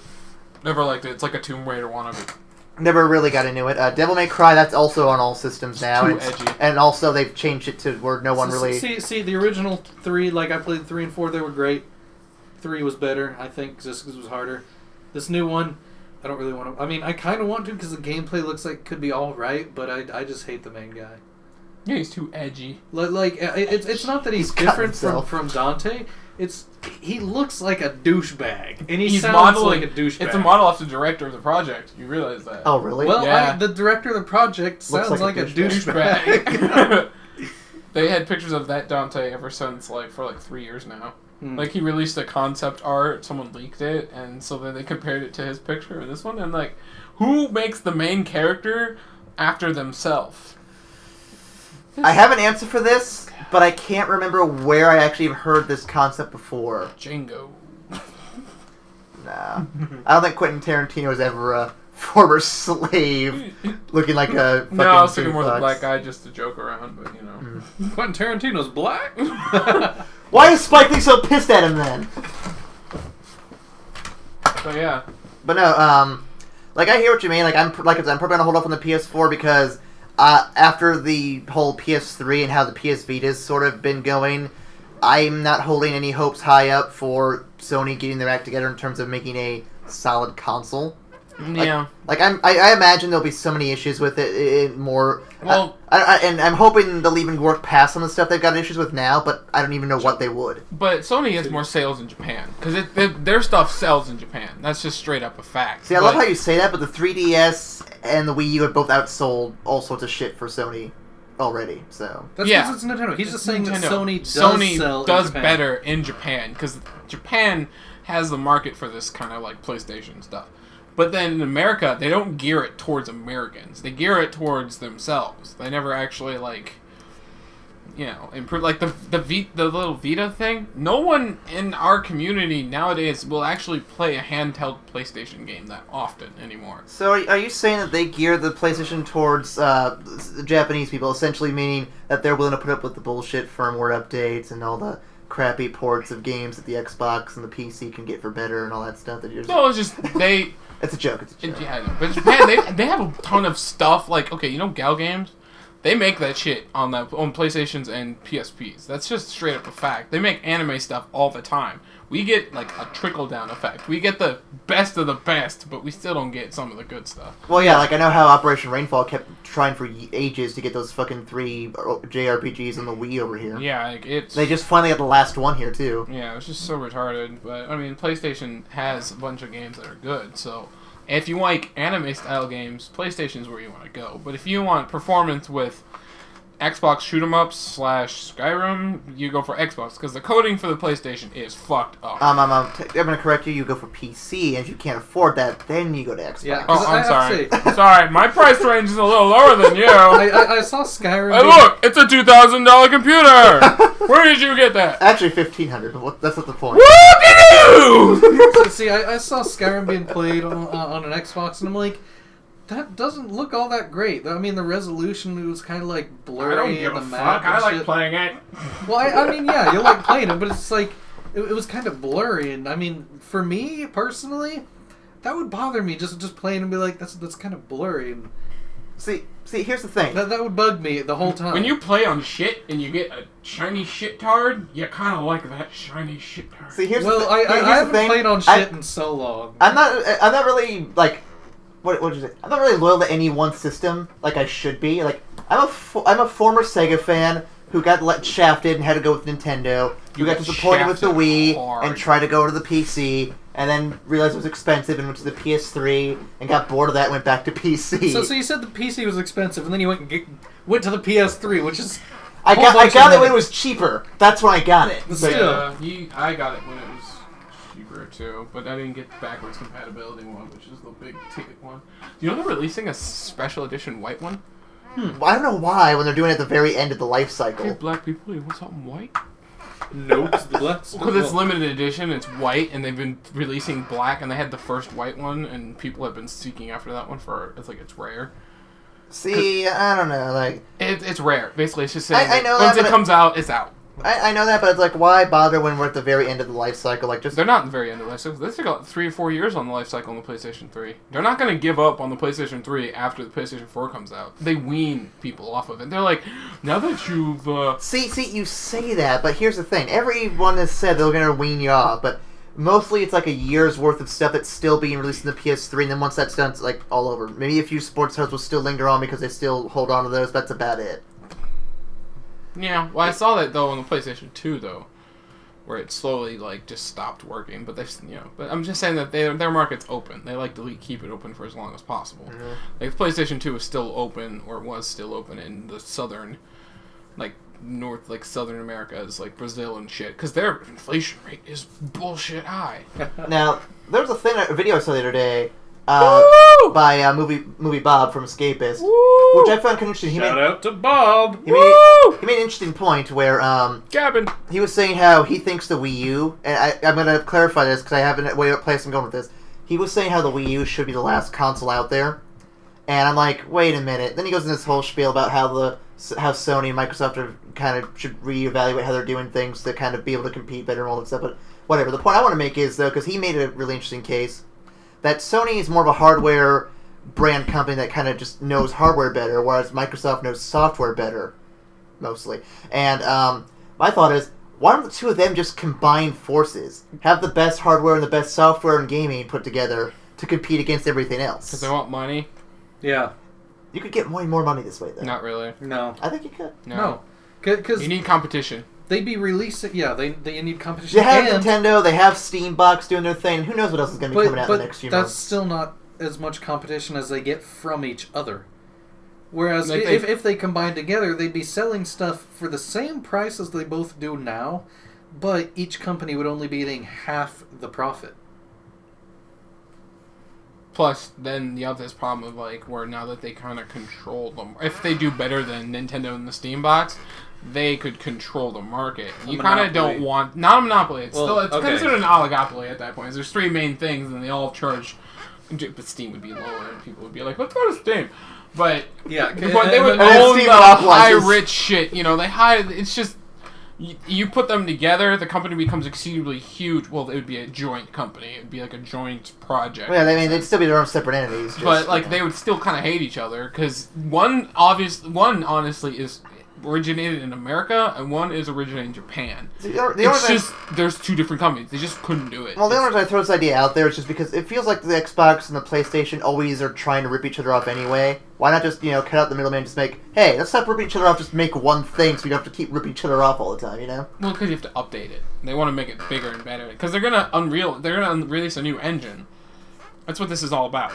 Never liked it. It's like a Tomb Raider wannabe. Never really got into it. Devil May Cry, that's also on all systems now. Too edgy. And also they've changed it to where no one really... See, the original 3, like I played 3 and 4, they were great. 3 was better, I think, just because it was harder. This new one, I don't really want to... I mean, I kind of want to because the gameplay looks like it could be alright, but I just hate the main guy. Yeah, he's too edgy. It's not that he's different from Dante. He looks like a douchebag, and he sounds like a douchebag. It's a model off the director of the project. You realize that? Oh, really? Well, yeah. The director of the project sounds like a douchebag. They had pictures of that Dante ever since, for 3 years now. Like, he released a concept art, someone leaked it, and so then they compared it to his picture of this one, and who makes the main character after themselves? I have an answer for this, but I can't remember where I actually heard this concept before. Django. Nah. I don't think Quentin Tarantino was ever a former slave looking like a fucking... No, I was thinking more the black guy just to joke around, but Quentin Tarantino's black? Why is Spike Lee so pissed at him then? So yeah. But no, I hear what you mean. I'm probably gonna hold off on the PS4 because after the whole PS3 and how the PS Vita's sort of been going, I'm not holding any hopes high up for Sony getting their act together in terms of making a solid console. Yeah. I imagine there'll be so many issues with it more. Well, and I'm hoping they'll even work past some of the stuff they've got issues with now, but I don't even know what they would. but Sony has more sales in Japan because their stuff sells in Japan. That's just straight up a fact. See, I love how you say that, but the 3DS and the Wii U have both outsold all sorts of shit for Sony already. So That's Yeah. because it's Nintendo. He's just saying that Nintendo. Sony does sell in Japan. better in Japan because Japan has the market for this kind of like PlayStation stuff. But then in America, they don't gear it towards Americans. They gear it towards themselves. They never actually improve. Like the little Vita thing. No one in our community nowadays will actually play a handheld PlayStation game that often anymore. So are you saying that they gear the PlayStation towards the Japanese people, essentially meaning that they're willing to put up with the bullshit firmware updates and all the crappy ports of games that the Xbox and the PC can get for better and all that stuff that you're No, it's just they. It's a joke. It's a joke. Yeah, I know. But Japan, they have a ton of stuff. Like, okay, Gal Games? They make that shit on PlayStations and PSPs. That's just straight up a fact. They make anime stuff all the time. We get, like, a trickle-down effect. We get the best of the best, but we still don't get some of the good stuff. Well, yeah, like, I know how Operation Rainfall kept trying for ages to get those fucking 3 JRPGs on the Wii over here. Yeah, like, it's... They just finally got the last one here, too. Yeah, it's just so retarded. But, I mean, PlayStation has a bunch of games that are good, so... If you like anime-style games, PlayStation's where you want to go. But if you want performance with Xbox shoot-em-ups / Skyrim, you go for Xbox, because the coding for the PlayStation is fucked up. I'm going to correct you. You go for PC, and if you can't afford that, then you go to Xbox. Yeah. Oh, I'm I sorry. have to say- Sorry, my price range is a little lower than you. I saw Skyrim. Hey, look, it's a $2,000 computer. Where did you get that? Actually, $1,500, but that's not the point. Whoop-de-doo! See, I saw Skyrim being played on an Xbox, and I'm like, that doesn't look all that great. I mean, the resolution was kind of like blurry in the map. I like shit. playing it. Well, I mean, yeah, you like playing it, but it's like it was kind of blurry, and I mean, for me personally, that would bother me just playing and be like, that's kind of blurry. And See, here's the thing. that would bug me the whole time. When you play on shit and you get a shiny shit tard, you kind of like that shiny shit tard. See, here's well, the I here's haven't the thing. played on shit in so long. I'm not really, like, what did you say? I'm not really loyal to any one system like I should be. Like, I'm a former Sega fan who got shafted and had to go with Nintendo. Who got disappointed with the Wii and tried to go to the PC, and then realized it was expensive and went to the PS3 and got bored of that and went back to PC. So you said the PC was expensive, and then you went to the PS3, which is I got it when it was cheaper. That's when I got it. But So, still. I got it when it was cheaper too, but I didn't get the backwards compatibility one, which is the big ticket one. Do you know they're releasing a special edition white one? I don't know why when they're doing it at the very end of the life cycle. Hey, black people, you want something white? Nope. Because it's limited edition, it's white, and they've been releasing black, and they had the first white one, and people have been seeking after that one for, it's rare. See, I don't know, like... It's rare. Basically, it's just saying I know once that, it comes out, it's out. I know that, but it's like, why bother when we're at the very end of the life cycle? Like, just... They're not at the very end of the life cycle. They took about 3 or 4 years on the life cycle on the PlayStation 3. They're not going to give up on the PlayStation 3 after the PlayStation 4 comes out. They wean people off of it. They're like, now that you've... See, you say that, but here's the thing. Everyone has said they're going to wean you off, but mostly it's like a year's worth of stuff that's still being released in the PS3, and then once that's done, it's like all over. Maybe a few sports titles will still linger on because they still hold on to those, but that's about it. Yeah, well, I saw that, though, on the PlayStation 2, though, where it slowly, just stopped working. But but I'm just saying that their market's open. They like to keep it open for as long as possible. Mm-hmm. Like, PlayStation 2 is still open, or was still open in the southern, Southern America, is like Brazil and shit, because their inflation rate is bullshit high. Now, there was a video I saw the other day by movie Bob from Escapist, Woo! which I found kind of interesting. Shout out to Bob. He made an interesting point where Gavin. he was saying how he thinks the Wii U, and I'm going to clarify this because I have a way of place I'm going with this. He was saying how the Wii U should be the last console out there, and I'm like, wait a minute. Then he goes in this whole spiel about how Sony and Microsoft are kind of should reevaluate how they're doing things to kind of be able to compete better and all that stuff. But whatever. The point I want to make is, though, because he made a really interesting case, that Sony is more of a hardware brand company that kind of just knows hardware better, whereas Microsoft knows software better, mostly. And my thought is, why don't the two of them just combine forces? Have the best hardware and the best software and gaming put together to compete against everything else. Because they want money. Yeah. You could get way more money this way, though. Not really. No. I think you could. No. Because you need competition. They'd be releasing... Yeah, they need competition. They have Nintendo, they have Steam Box doing their thing. Who knows what else is going to be coming out in the next few months. That's still not as much competition as they get from each other. Whereas if they combined together, they'd be selling stuff for the same price as they both do now, but each company would only be getting half the profit. Plus, then you have this problem of, like, where now that they kind of control them, if they do better than Nintendo and the Steam Box, they could control the market. You kind of don't want... Not a monopoly. It's considered an oligopoly at that point. There's three main things, and they all charge... But Steam would be lower, and people would be like, let's go to Steam. But yeah, they would own the high-rich shit. You know, it's just... You put them together, the company becomes exceedingly huge. Well, it would be a joint company. It would be like a joint project. Well, yeah, I mean, they'd still be their own separate entities. But, like, they would still kind of hate each other, because one honestly is originated in America, and one is originated in Japan. There's two different companies. They just couldn't do it. Well, the only reason I throw this idea out there is just because it feels like the Xbox and the PlayStation always are trying to rip each other off anyway. Why not just, cut out the middleman and just make, hey, let's stop ripping each other off, just make one thing so we don't have to keep ripping each other off all the time, Well, because you have to update it. They want to make it bigger and better. Because they're going to release a new engine. That's what this is all about.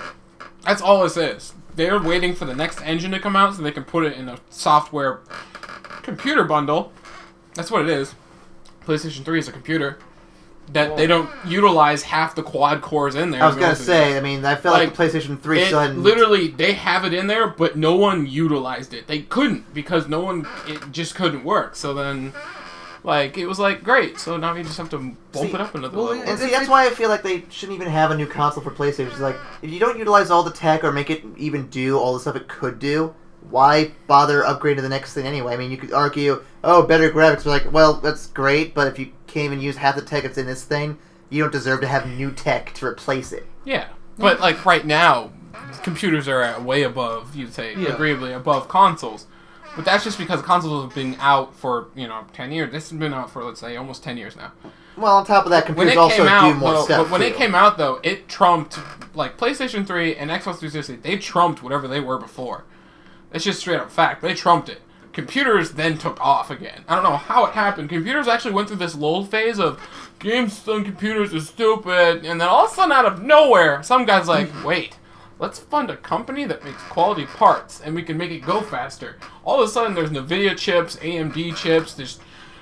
That's all this is. They're waiting for the next engine to come out so they can put it in a software computer bundle. That's what it is. PlayStation 3 is a computer that they don't utilize half the quad cores in there. I was going to say, I mean, I feel like the PlayStation 3 still hadn't... Literally, they have it in there, but no one utilized it. They couldn't, because it just couldn't work. So then... it was great, so now you just have to bump it up another level. And that's why I feel like they shouldn't even have a new console for PlayStation. It's like, if you don't utilize all the tech or make it even do all the stuff it could do, why bother upgrading to the next thing anyway? I mean, you could argue, better graphics, but well, that's great, but if you can't even use half the tech that's in this thing, you don't deserve to have new tech to replace it. Yeah, but, right now, computers are way above, you'd say, agreeably above consoles. But that's just because consoles have been out for, 10 years. This has been out for, let's say, almost 10 years now. Well, on top of that, computers also do more stuff, But when it came out, though, it trumped, PlayStation 3 and Xbox 360, they trumped whatever they were before. It's just straight up fact. They trumped it. Computers then took off again. I don't know how it happened. Computers actually went through this lull phase of games on computers is stupid, and then all of a sudden, out of nowhere, some guy's like, wait. Let's fund a company that makes quality parts, and we can make it go faster. All of a sudden, there's NVIDIA chips, AMD chips, there's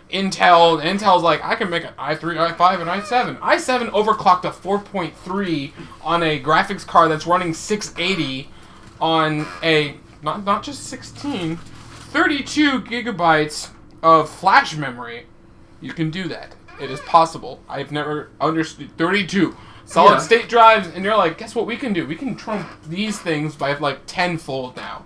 Intel. Intel's like, I can make an i3, i5, and i7. i7 overclocked to 4.3 on a graphics card that's running 680 on a, not just 16, 32 gigabytes of flash memory. You can do that. It is possible. I've never understood 32. Solid state drives, and you're like, guess what we can do? We can trump these things by tenfold now.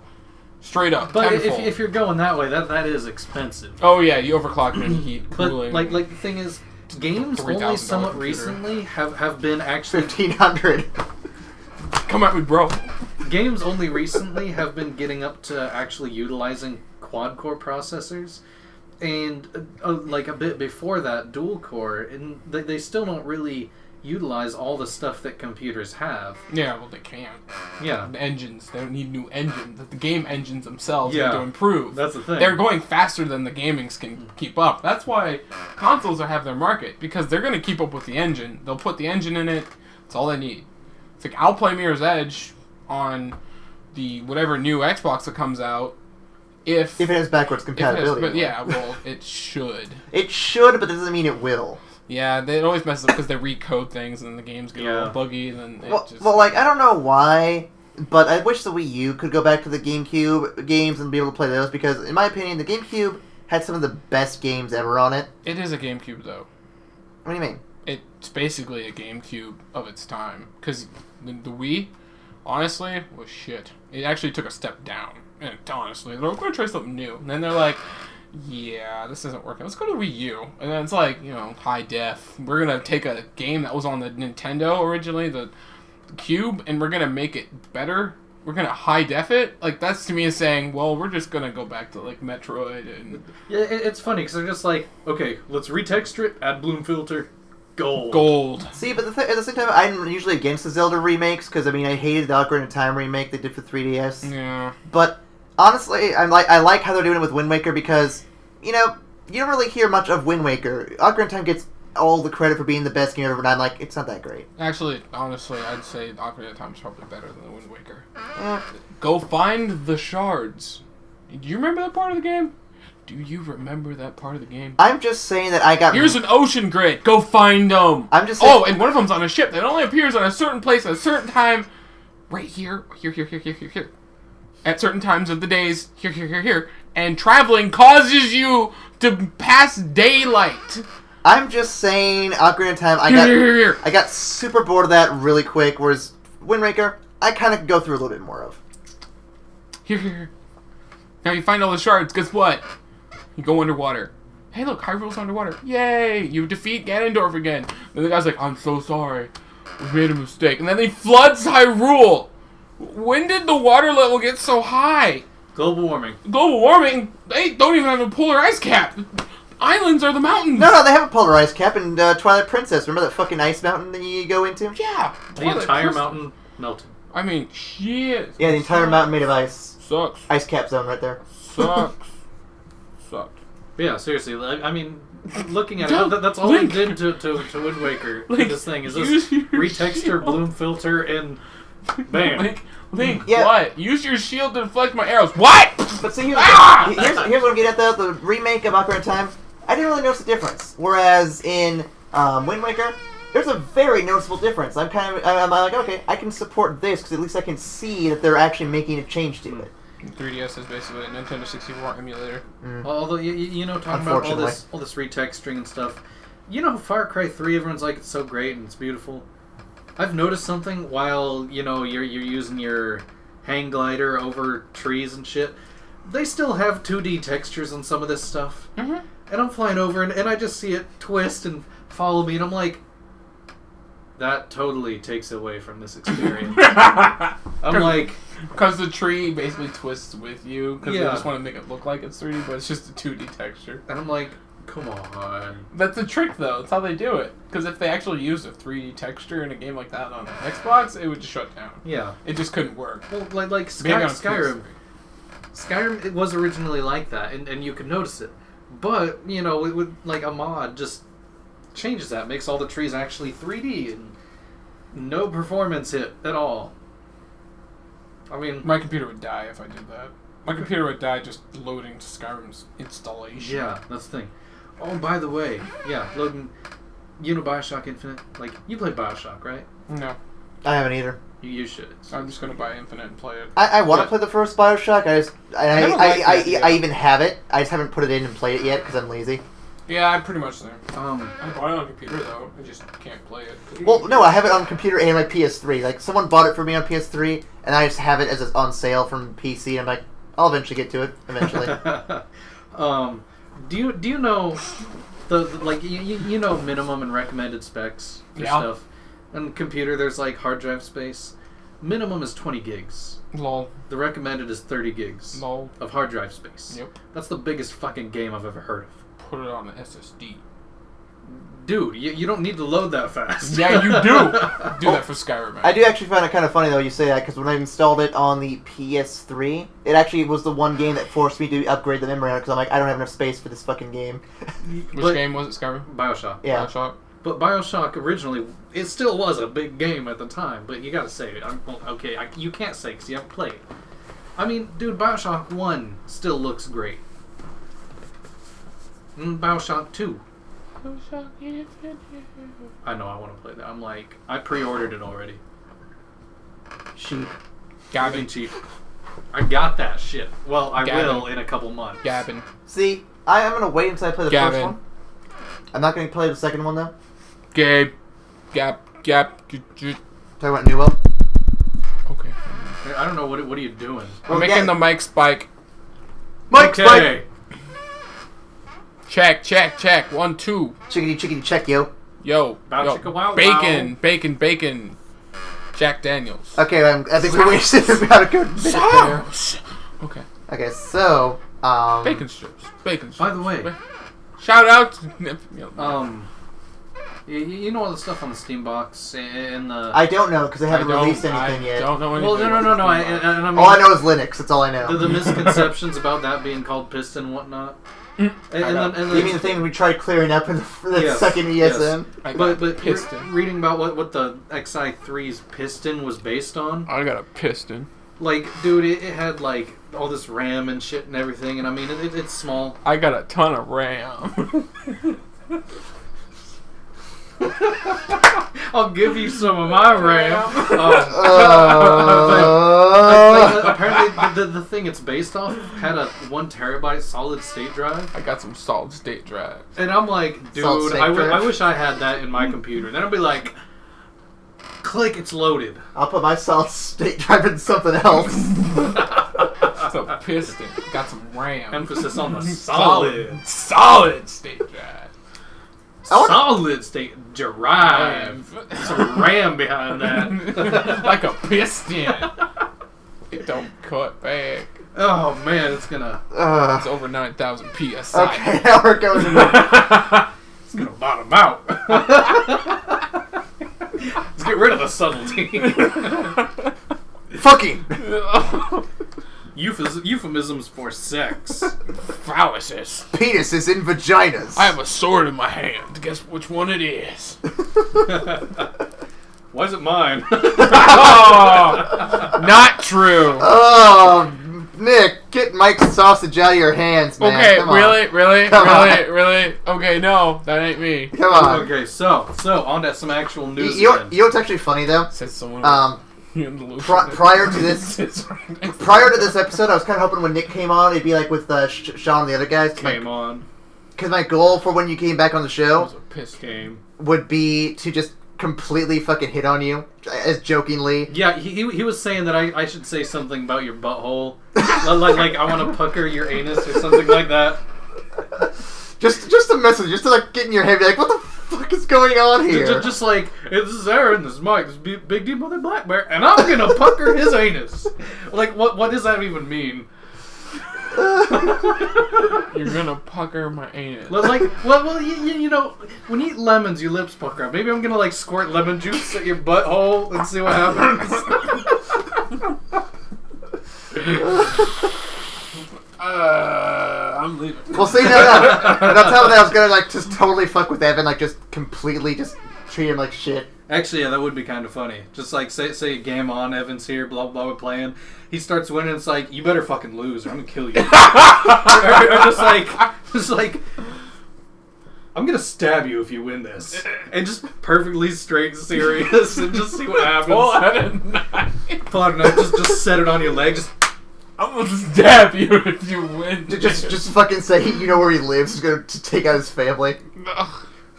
Straight up, but tenfold. if you're going that way, that is expensive. Oh yeah, you overclock and heat, cooling. But the thing is, games only somewhat recently have been actually $1,500. Come at me, bro. Games only recently have been getting up to actually utilizing quad-core processors. And a bit before that, dual-core, and they still don't really utilize all the stuff that computers have. Yeah, well, they can't. Yeah. The engines, they don't need new engines. The game engines themselves need to improve. That's the thing. They're going faster than the gamings can keep up. That's why consoles have their market, because they're going to keep up with the engine. They'll put the engine in it. That's all they need. It's like, I'll play Mirror's Edge on the whatever new Xbox that comes out if it has backwards compatibility. But yeah, well, it should. It should, but that doesn't mean it will. Yeah, it always messes up because they recode things and the games get a little buggy. And then I don't know why, but I wish the Wii U could go back to the GameCube games and be able to play those, because, in my opinion, the GameCube had some of the best games ever on it. It is a GameCube, though. What do you mean? It's basically a GameCube of its time. Because the Wii, honestly, was shit. It actually took a step down. And honestly, they're going to try something new. And then they're like, yeah, this isn't working. Let's go to the Wii U. And then it's like, high def. We're going to take a game that was on the Nintendo originally, the Cube, and we're going to make it better. We're going to high def it. That's to me is saying, well, we're just going to go back to, Metroid. And yeah, it's funny, because they're just like, okay, let's retexture it, add bloom filter, Gold. See, but at the same time, I'm usually against the Zelda remakes because I hated the Ocarina of Time remake they did for 3DS. Yeah. But honestly, I like how they're doing it with Wind Waker because you don't really hear much of Wind Waker. Ocarina of Time gets all the credit for being the best game ever, and I'm like, it's not that great. Actually, honestly, I'd say Ocarina of Time is probably better than the Wind Waker. Eh. Go find the shards. Do you remember that part of the game? Do you remember that part of the game? I'm just saying that I got... Here's an ocean grid. Go find them. I'm just saying... Oh, and one of them's on a ship that only appears on a certain place at a certain time. Right here. Here. At certain times of the days. Here. And traveling causes you to pass daylight. I'm just saying, Ocarina of Time, Here. I got super bored of that really quick, whereas Wind Waker, I kind of go through a little bit more of. Here. Now you find all the shards. Guess what? You go underwater. Hey, look, Hyrule's underwater. Yay! You defeat Ganondorf again. Then the guy's like, I'm so sorry. We made a mistake. And then he floods Hyrule. When did the water level get so high? Global warming. Global warming? They don't even have a polar ice cap. Islands are the mountains. No, they have a polar ice cap in Twilight Princess. Remember that fucking ice mountain that you go into? Yeah. The entire mountain melted. I mean, shit. Yeah, the entire mountain made of ice. Sucks. Ice cap zone right there. Sucks. Sucked. Yeah, seriously. I mean, looking at it, that's all Link. they did to Wind Waker. Link, This thing is just retexture, bloom filter, and bam. Link, Yeah. what? Use your shield to deflect my arrows. What? But see, here's Ah! what I'm getting at, though. The remake of Ocarina of Time, I didn't really notice the difference. Whereas in Wind Waker, there's a very noticeable difference. I'm like, okay, I can support this because at least I can see that they're actually making a change to it. 3DS is basically a Nintendo 64 emulator. Although you know, talking about all this retexturing and stuff, you know, Far Cry 3, everyone's like, it's so great and it's beautiful. I've noticed something while you're using your hang glider over trees and shit. They still have 2D textures on some of this stuff, and I'm flying over and I just see it twist and follow me, and I'm like, that totally takes away from this experience. I'm like... Because the tree basically twists with you, because they Yeah. just want to make it look like it's 3D, but it's just a 2D texture. And I'm like, come on. That's the trick, though. That's how they do it. Because if they actually used a 3D texture in a game like that on the Xbox, it would just shut down. Yeah. It just couldn't work. Well, like Maybe on a Skyrim. PS3. Skyrim, it was originally like that, and you could notice it. But, it would, like, a mod just changes that, makes all the trees actually 3D, and no performance hit at all. I mean... My computer would die if I did that. My computer would die just loading Skyrim's installation. Yeah, that's the thing. Oh, by the way, loading... You know Bioshock Infinite? Like, you played Bioshock, right? No. I haven't either. You should. I'm just going to buy Infinite and play it. I want to play the first Bioshock. I even have it. I just haven't put it in and played it yet because I'm lazy. Yeah, I'm pretty much there. I bought it on computer, though. I just can't play it. Well, no, I have it on computer and my PS3. Like, someone bought it for me on PS3, and I just have it as it's on sale from PC, and I'm like, I'll eventually get to it. Eventually. Do you know you know minimum and recommended specs for stuff? On computer, there's like hard drive space. Minimum is 20 gigs. Lol. The recommended is 30 gigs Lol. of hard drive space. Yep. That's the biggest fucking game I've ever heard of. Put it on an SSD. Dude, you don't need to load that fast. Yeah, you do. Do that for Skyrim. Man. I do actually find it kind of funny, though, you say that, because when I installed it on the PS3, it actually was the one game that forced me to upgrade the memory on it, because I'm like, I don't have enough space for this fucking game. Which game was it, Skyrim? Bioshock. Yeah. Bioshock? But Bioshock originally, it still was a big game at the time, but you gotta say it. You can't say because you haven't played. I mean, dude, Bioshock 1 still looks great. Bioshock 2. I know I want to play that. I'm like, I pre-ordered it already. Sheep. Gavin. Cheap. I got that shit. Well, I Gavin. will in a couple months. Gavin. See, I'm going to wait until I play the Gavin. first one. I'm not going to play the second one, though. Gabe. Gap. Talking about Newell. Okay. I don't know, what are you doing? I'm making the mic spike. Mike, Okay. Spike. Check. 1, 2. Chickity, check, yo. Yo. Chicka wow Bacon. Jack Daniels. Okay, I think we wasted about a good minute there. Okay. Okay, so, Bacon strips. By the way. Shout out. You know all the stuff on the Steam box and the... I don't know, because they haven't released anything yet. I don't know anything. Well, no. I mean, all I know is Linux. That's all I know. The misconceptions about that being called piston and whatnot. You mean the thing we tried clearing up in the second ESN? Yes. But piston. Reading about what the XI3's piston was based on. I got a piston. Like, dude, it had like all this RAM and shit and everything, and I mean it's small. I got a ton of RAM. I'll give you some of my RAM. Apparently, the thing it's based off had a 1 terabyte solid state drive. I got some solid state drive. And I'm like, dude, I wish I had that in my computer. Then I'd be like, click, it's loaded. I'll put my solid state drive in something else. It's a piston. Got some RAM. Emphasis on the solid state drive. Solid state drive. Some RAM behind that. Like a piston. It don't cut back. Oh man, it's gonna. It's over 9,000 PSI. Okay, now we're going to. It's gonna bottom out. Let's get rid of the subtlety. Fucking. Euphemisms for sex. Phalluses. Penises in vaginas. I have a sword in my hand. Guess which one it is. Why is it mine? Oh, not true. Oh, Nick, get Mike's sausage out of your hands, man. Okay, Come on. really? Okay, no, that ain't me. Come on. Okay, so on to some actual news. You know what's actually funny though? Says someone. Prior to this episode, I was kind of hoping when Nick came on, it'd be like with Sean and the other guys. Because my goal for when you came back on the show would be to just completely fucking hit on you, as jokingly. Yeah, he was saying that I should say something about your butthole, like I want to pucker your anus or something like that. Just a message, just to like get in your head, be like, what the fuck is going on here? Just like, hey, this is Aaron, this is Mike, this is Big D Mother Blackbear, and I'm gonna pucker his anus. Like, what does that even mean? You're gonna pucker my anus. Like, well, you know, when you eat lemons, your lips pucker up. Maybe I'm gonna like squirt lemon juice at your butthole and see what happens. I'm leaving. Well, see, no. That's how I was gonna like just totally fuck with Evan, like just completely just treat him like shit. Actually, yeah, that would be kind of funny. Just like say game on, Evan's here, blah blah, we're playing. He starts winning. It's like, you better fucking lose, or I'm gonna kill you. or just like, I'm gonna stab you if you win this, and just perfectly straight and serious, and just see what happens. Pull out a knife. Pull out a knife. Just set it on your leg. Just. I'm gonna stab you if you win. Just fucking say you know where he lives. He's gonna take out his family.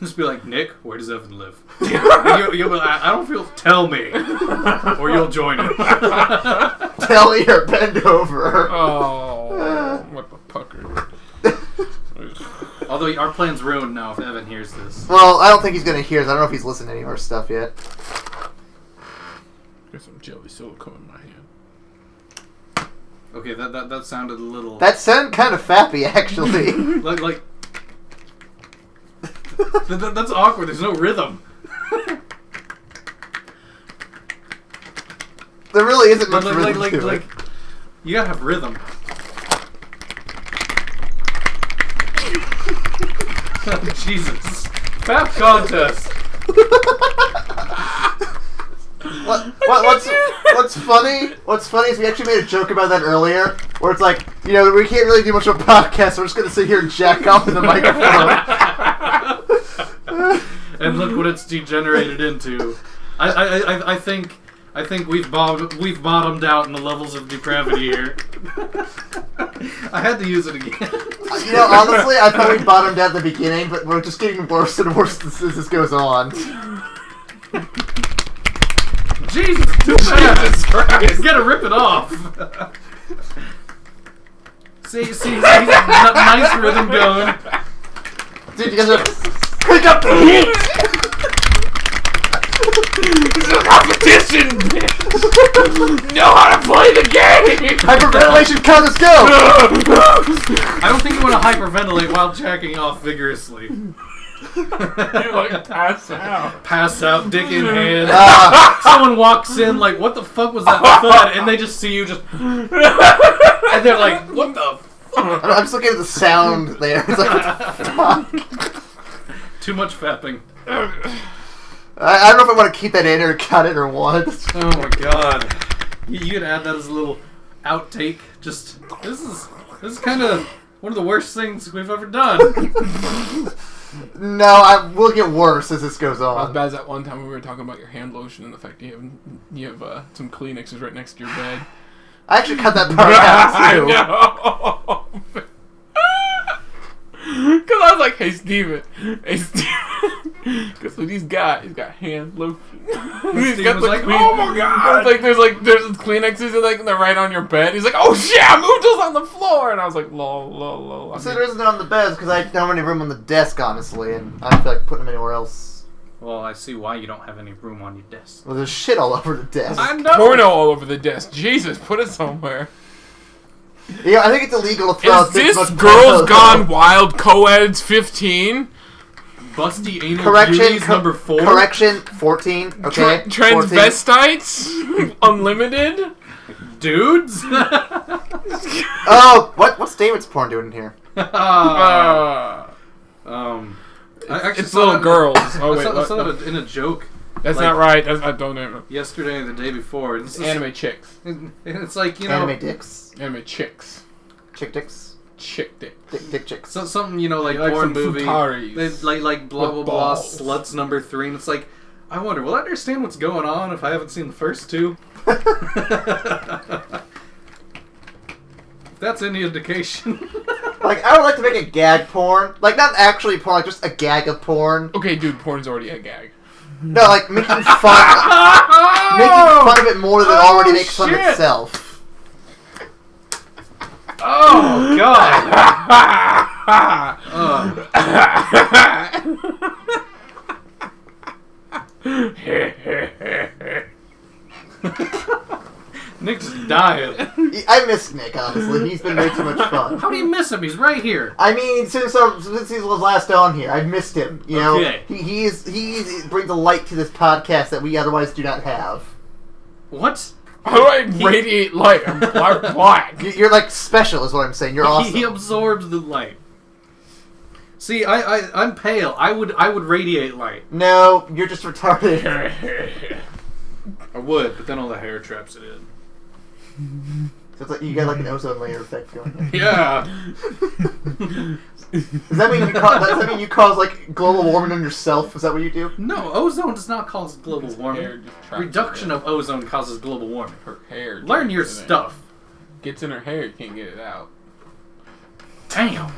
Just be like, Nick, where does Evan live? You'll be like, I don't feel. Tell me, or you'll join him. Tell me or bend over. Oh, what the pucker. Although our plan's ruined now if Evan hears this. Well, I don't think he's gonna hear this. I don't know if he's listened to any of our stuff yet. Got some jelly silicone in my hand. Okay, that sounded a little. That sounded kind of fappy, actually. like. That's awkward. There's no rhythm. There really isn't much rhythm to it. You gotta have rhythm. Jesus. Fap contest. What's funny? What's funny is we actually made a joke about that earlier, where it's like, you know, we can't really do much of a podcast, so we're just gonna sit here and jack off in the microphone. And look what it's degenerated into. I think we've bottomed out in the levels of depravity here. I had to use it again. You know, honestly, I thought we bottomed out at the beginning, but we're just getting worse and worse as this goes on. Jesus, too fast! You gotta rip it off. See, nice rhythm going. Dude, you guys are pick up the heat. This is a competition. Know how to play the game. Hyperventilation counters, go. I don't think you want to hyperventilate while jacking off vigorously. You like pass out. Pass out, dick in hand. Someone walks in like, what the fuck was that thud? And they just see you just... And they're like, what the fuck? I'm just looking at the sound there. It's like, what the fuck? Too much fapping. I don't know if I want to keep that in or cut it or what. Oh my god. You could add that as a little outtake. Just, this is kind of one of the worst things we've ever done. No, I will get worse as this goes Not as on. bad as that one time we were talking about your hand lotion and the fact you have some Kleenexes right next to your bed. I actually cut that part out too. I know. Because I was like, hey, Steven. Because these guys, he's got hand lotion. He's got was like, clean, oh my god. There's Kleenexes and they're right on your bed. He's like, oh shit, I moved those on the floor. And I was like, lol. So there isn't on the beds because I don't have any room on the desk, honestly, and I don't feel like putting them anywhere else. Well, I see why you don't have any room on your desk. Well, there's shit all over the desk. I know. Porno all over the desk. Jesus, put it somewhere. Yeah, I think it's illegal to throw out Is this this much Girls porno. Gone Wild Co-Eds 15? Busty anal Correction, beauties number 4. Correction, 14. Okay, 14. Transvestites? Unlimited? Dudes? Oh, what's David's porn doing in here? I actually It's saw little that girls. I Oh, saw wait. that in a joke That's like- not right. I don't know. yesterday or the day before. This is, Anime chicks. and it's like, you know, Anime dicks, Anime chicks. chick dicks, Chick dick. dick chicks. so, something, you know, like Like porn some movie. futaris. They, like blah, With blah, blah, balls. sluts number 3. And it's like, I wonder, will I understand what's going on if I haven't seen the first 2? If that's any indication. Like, I would like to make a gag porn. Like, not actually porn, like just a gag of porn. Okay, dude, porn's already a gag. No, like making fun of it more than it already makes fun of shit. itself. Oh, God. Nick's dying. I miss Nick, honestly. He's been way too much fun. How do you miss him? He's right here. I mean, since he was last on here, I missed him. You know, Okay. he brings a light to this podcast that we otherwise do not have. What? How do I radiate light? I'm black. You're like special, is what I'm saying. You're awesome. He absorbs the light. See, I'm pale. I would radiate light. No, you're just retarded. I would, but then all the hair traps it in. So it's like you got like an ozone layer effect going on. Yeah. Does that mean you cause like global warming on yourself? Is that what you do? No, ozone does not cause global Hair warming. just traps Reduction it in. of ozone causes global warming. Her hair. Learn your gets in it. stuff. Gets in her hair, you can't get it out. Damn.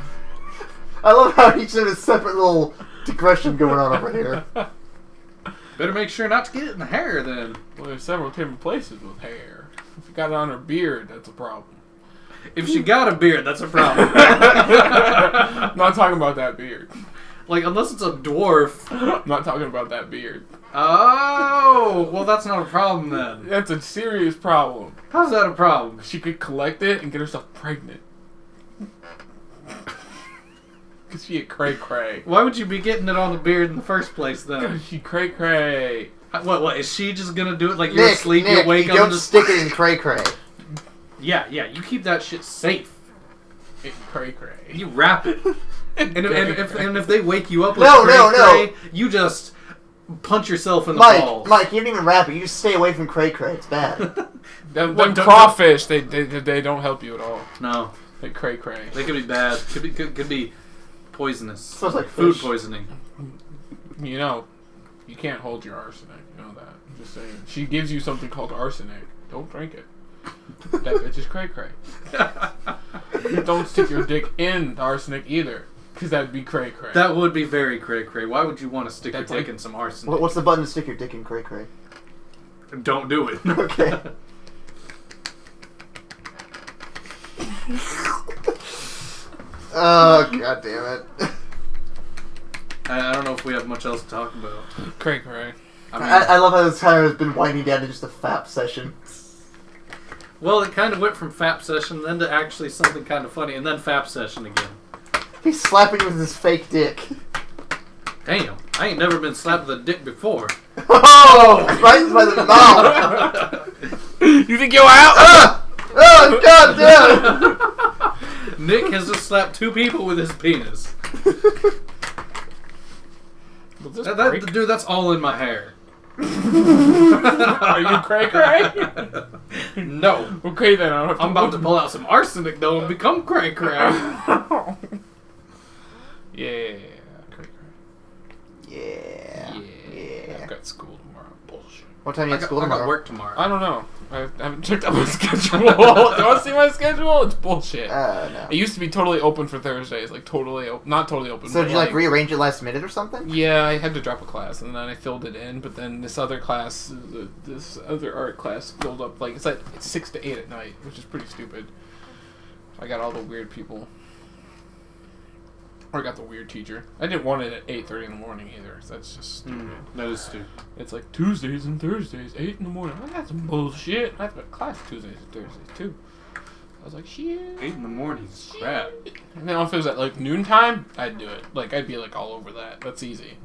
I love how each of them is separate little digression going on over here. Better make sure not to get it in the hair then. Well, there's several different places with hair. If you got it on her beard, that's a problem. If she got a beard, that's a problem. I'm not talking about that beard. Like, unless it's a dwarf. I'm not talking about that beard. Oh, well, that's not a problem then. That's a serious problem. How's that a problem? She could collect it and get herself pregnant. Cause she a cray-cray. Why would you be getting it on the beard in the first place then? Cause she cray-cray. What, is she just gonna do it like you're Nick, asleep, Nick, you wake you up don't and just... stick it in cray-cray. Yeah, you keep that shit safe. It's cray-cray. You wrap it. And if they wake you up with No, cray-cray, you just punch yourself in the balls. Mike, you don't even wrap it. You just stay away from cray-cray. It's bad. Them What, crawfish, they don't help you at all. No, They cray-cray. they could be bad. Could be poisonous. Smells like Food fish. poisoning. You know, you can't hold your arsenic. You know that. I'm just saying. She gives you something called arsenic. Don't drink it. That bitch is cray-cray. Don't stick your dick in the arsenic either. Because that'd be cray-cray. That would be very cray-cray. Why would you want to stick That's your dick like- in some arsenic? What's the button to stick your dick in cray-cray? Don't do it. Okay. Oh, god damn it. I don't know if we have much else to talk about. Cray-cray. I mean, I love how this time has been winding down to just a FAP session. well, it kind of went from FAP session then to actually something kind of funny, and then FAP session again. He's slapping with his fake dick. Damn, I ain't never been slapped with a dick before. Oh! Right by the mouth! You think you're out? Oh, god damn! Nick has just slapped 2 people with his penis. Dude, that's all in my hair. Are you cray-cray? No. Okay then, I'm about to pull out some arsenic though and become cray-cray. Yeah. Yeah. I've got school tomorrow. Bullshit. What time do you have school I tomorrow? got work tomorrow. I don't know. I haven't checked out my schedule. Do you want to see my schedule? It's bullshit. No. It used to be totally open for Thursdays, like totally not totally open. So but did you like rearrange it last minute or something? Yeah, I had to drop a class, and then I filled it in. But then this other class, this other art class, filled up like it's 6 to 8 at night, which is pretty stupid. I got all the weird people. Or I got the weird teacher. I didn't want it at 8:30 in the morning either. So that's just stupid. That is stupid. It's like Tuesdays and Thursdays, 8 in the morning. Well, that's some bullshit. I have a class Tuesdays and Thursdays too. I was like, shit. 8 in the morning is crap. And then if it was at like noontime, I'd do it. Like I'd be like all over that. That's easy.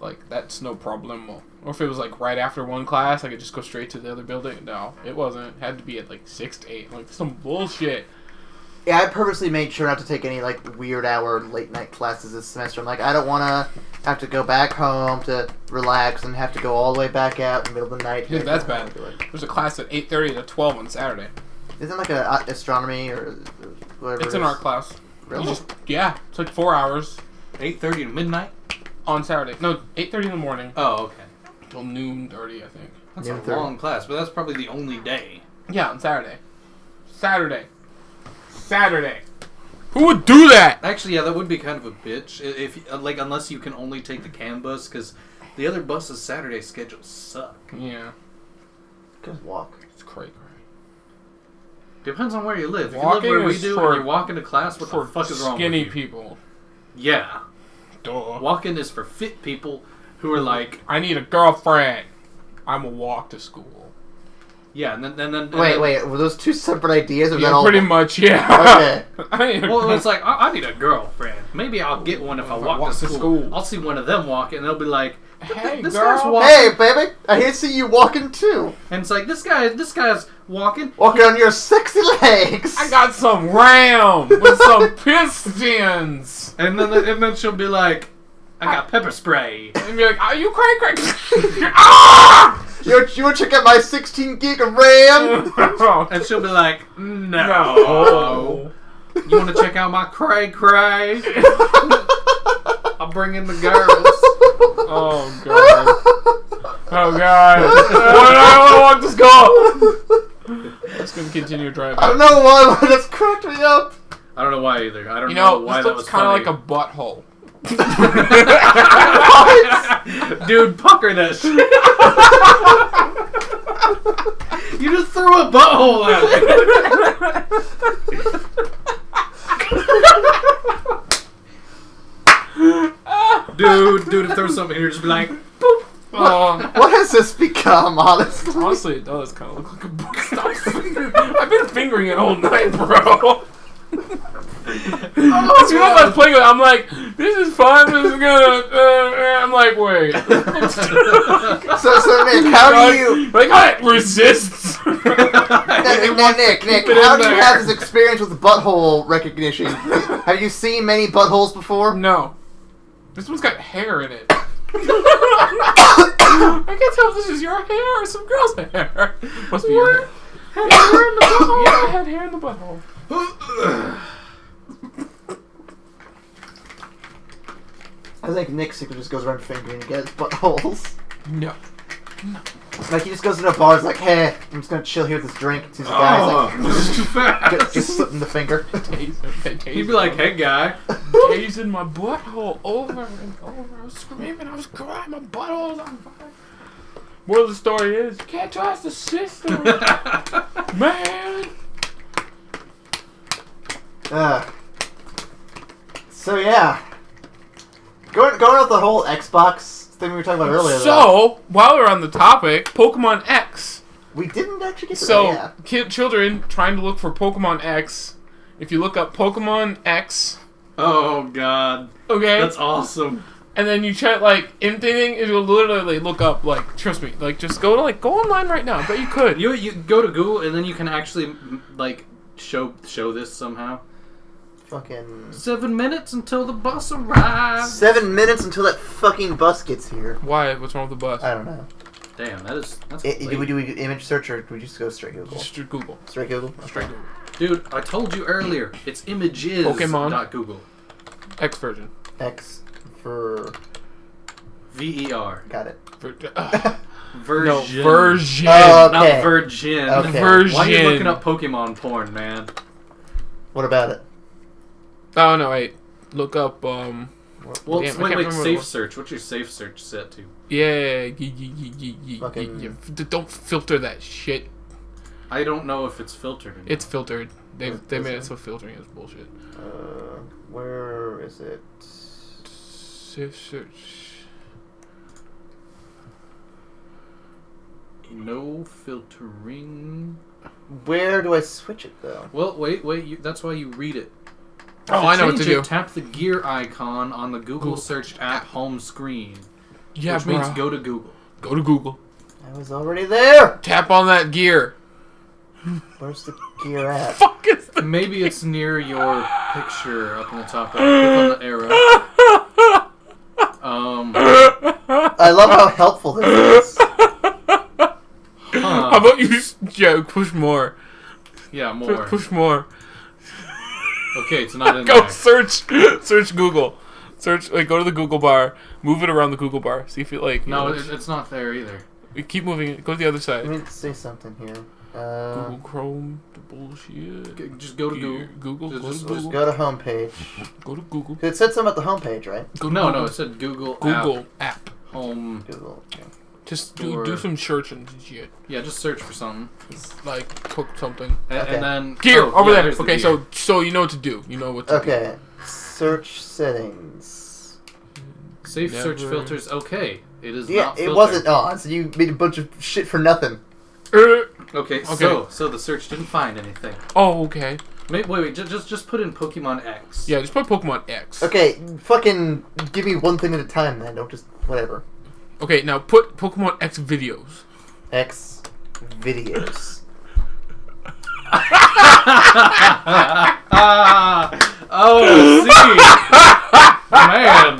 Like that's no problem. Or if it was like right after one class, I could just go straight to the other building. No, it wasn't. It had to be at like 6 to 8. Like some bullshit. Yeah, I purposely made sure not to take any like weird hour late night classes this semester. I'm like, I don't want to have to go back home to relax and have to go all the way back out in the middle of the night. Yeah, that's bad. There's a class at 8:30 to 12 on Saturday. Isn't it like a astronomy or whatever? It's an art class. Really? Yeah, it's like 4 hours 8:30 to midnight? on Saturday. No, 8:30 in the morning Oh, okay. till noon 30, I think. That's Noon a 30. long class, but that's probably the only day. Yeah, on Saturday. Saturday. Who would do that? Actually, yeah, that would be kind of a bitch if like unless you can only take the CAN bus because the other buses Saturday schedules suck. Yeah, Just walk. it's cray-cray. Depends on where you live. If you Walking live where we is do for- and you're walking to class, what the fuck is wrong with skinny you? people. Yeah, Duh. walking is for fit people who are like, I need a girlfriend. I'm a walk to school. yeah, and then Wait, were those two separate ideas? Or was that Yeah, all pretty much. Yeah. Okay. I need a Well, it's like I need a girlfriend. Maybe I'll get one if I walk to school. I'll see one of them walking, and they'll be like, Hey, "This girl. guy's walking." Hey, baby! I hear see you walking too. And it's like this guy's walking. Walking on your sexy legs. I got some ram with some pistons. And then she'll be like, I got pepper spray. And be like, are you cray-cray? Ah! You want to check out my 16 gig of RAM? And she'll be like, no. No. You want to check out my cray-cray? I'll bring in the girls. Oh, God. Oh, God. I want to walk to school. I'm just going to continue driving. I don't know why, but that's cracked me up. I don't know why either. I don't You know know, why this that looks was kind of funny. like a butthole. Dude, pucker that shit. You just threw a butthole at it. Dude, if there was something here, just be like, boop. What has this become, honestly? Honestly, it does kind of look like a book. I've been fingering it all night, bro. As soon as I was playing with it, I'm like, this is fun, this is gonna, I'm like, wait. So Nick, how do you... Like, how it resists. Nick, how do you have this experience with butthole recognition? Have you seen many buttholes before? No. This one's got hair in it. I can't tell if this is your hair or some girl's hair. Must be your hair. Had hair in the butthole? Yeah, I had hair in the butthole. I think Nick secretly just goes around fingering and gets buttholes. No. Like, he just goes to a bar, he's like, hey, I'm just gonna chill here with this drink. And sees a guy, he's This is too fast. like, just slipping the finger. He'd be like, hey, guy. Tasing my butthole over and over. I was screaming, I was crying, my butthole's on fire. Moral of the story is, you can't trust the system. Man. So yeah, going with the whole Xbox thing we were talking about earlier. So, while we're on the topic, Pokemon X. We didn't actually get to So, that, children trying to look for Pokemon X. If you look up Pokemon X, Oh, God. okay, That's awesome. and then you check like anything, it'll literally look up like trust me, like just go online right now. I bet you could. You go to Google and then you can actually like show this somehow. Fucking 7 minutes until the bus arrives. 7 minutes until that fucking bus gets here. Why? What's wrong with the bus? I don't know. Damn, that's Do we do image search or do we just go straight Google? Just Google. Straight Google? Straight Google. Dude, I told you earlier, it's images. Pokemon. Google. X version. X for... VER. Got it. Version. No, version. Oh, okay. Not virgin. Okay. Version. Why are you looking up Pokemon porn, man? What about it? Oh no, wait. Look up. Well, damn, wait. Safe search. What's your safe search set to? Yeah. Fucking- Don't filter that shit. I don't know if it's filtered. It's filtered. They Is made it? it so filtering is bullshit. Where is it? Safe search. No filtering. Where do I switch it though? Well, wait. That's why you read it. Oh, To I know what to change it, do. Tap the gear icon on the Google Google. search app home screen. Yeah, Which means bro. go to Google. Go to Google. I was already there! Tap on that gear. Where's the gear at? Fuck is that? Maybe it's near your picture up in the top. Click on the arrow. I love how helpful this is. How about you push more? Yeah, more. Push more. Okay, it's not in Go there. search Google. Search go to the Google bar. Move it around the Google bar. See if it No, it's not there either. keep moving it. Go to the other Let side. me say something here. Google Chrome. The bullshit. Just go to Google. Google. Go to Just Google. Go to homepage. Go to Google. It said something at the homepage, right? Go to No, Google. it said Google Google app. Home. Google. Okay. Just Or- do some searching and shit. Yeah, just search for something. Like cook something. Okay. And then... Gear oh, over yeah, there. there's the Okay, gear. so you know what to do. You know what to do. Okay. Search settings. Safe search Never- filters. Okay. It is Yeah, not it filtered. wasn't on, so you made a bunch of shit for nothing. Okay, Okay. so the search didn't find anything. Oh, okay. Wait, just put in Pokemon X. Yeah, just put Pokemon X. Okay, fucking give me one thing at a time then. Don't just whatever. Okay, now put Pokemon X videos. X videos. Oh, see, man.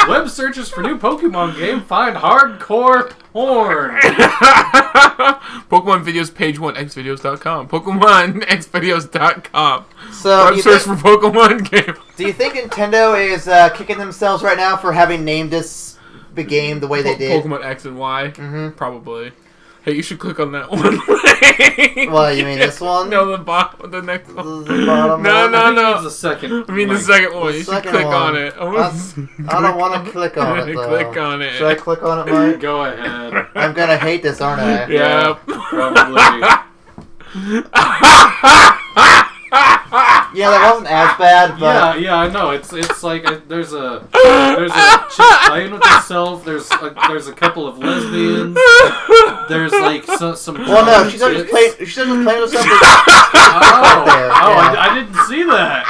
Web searches for new Pokemon game find hardcore porn. Pokemon videos page 1 xvideos.com. Pokemon xvideos.com. So, Web you search think- for Pokemon game. do you think Nintendo is kicking themselves right now for having named this the game the way they did? Pokemon X and Y. Mm-hmm. Probably. Hey, you should click on that one. Well, you mean this one? No, the bottom, the next one. The bottom No, one? no, I think no. it's the second. I mean the like- second one. the You should second click one. on it. I don't want to click on it, though. Click on it. Should I click on it, Mike? Go ahead. I'm gonna hate this, aren't I? Yeah. Probably. Yeah, that wasn't as bad, but... Yeah, I know. It's like there's a chick playing with herself. There's a couple of lesbians. There's like some. Well, no, drunk she's not just chicks. playing. She's not just playing with something. Oh, there, oh, yeah. I didn't see that.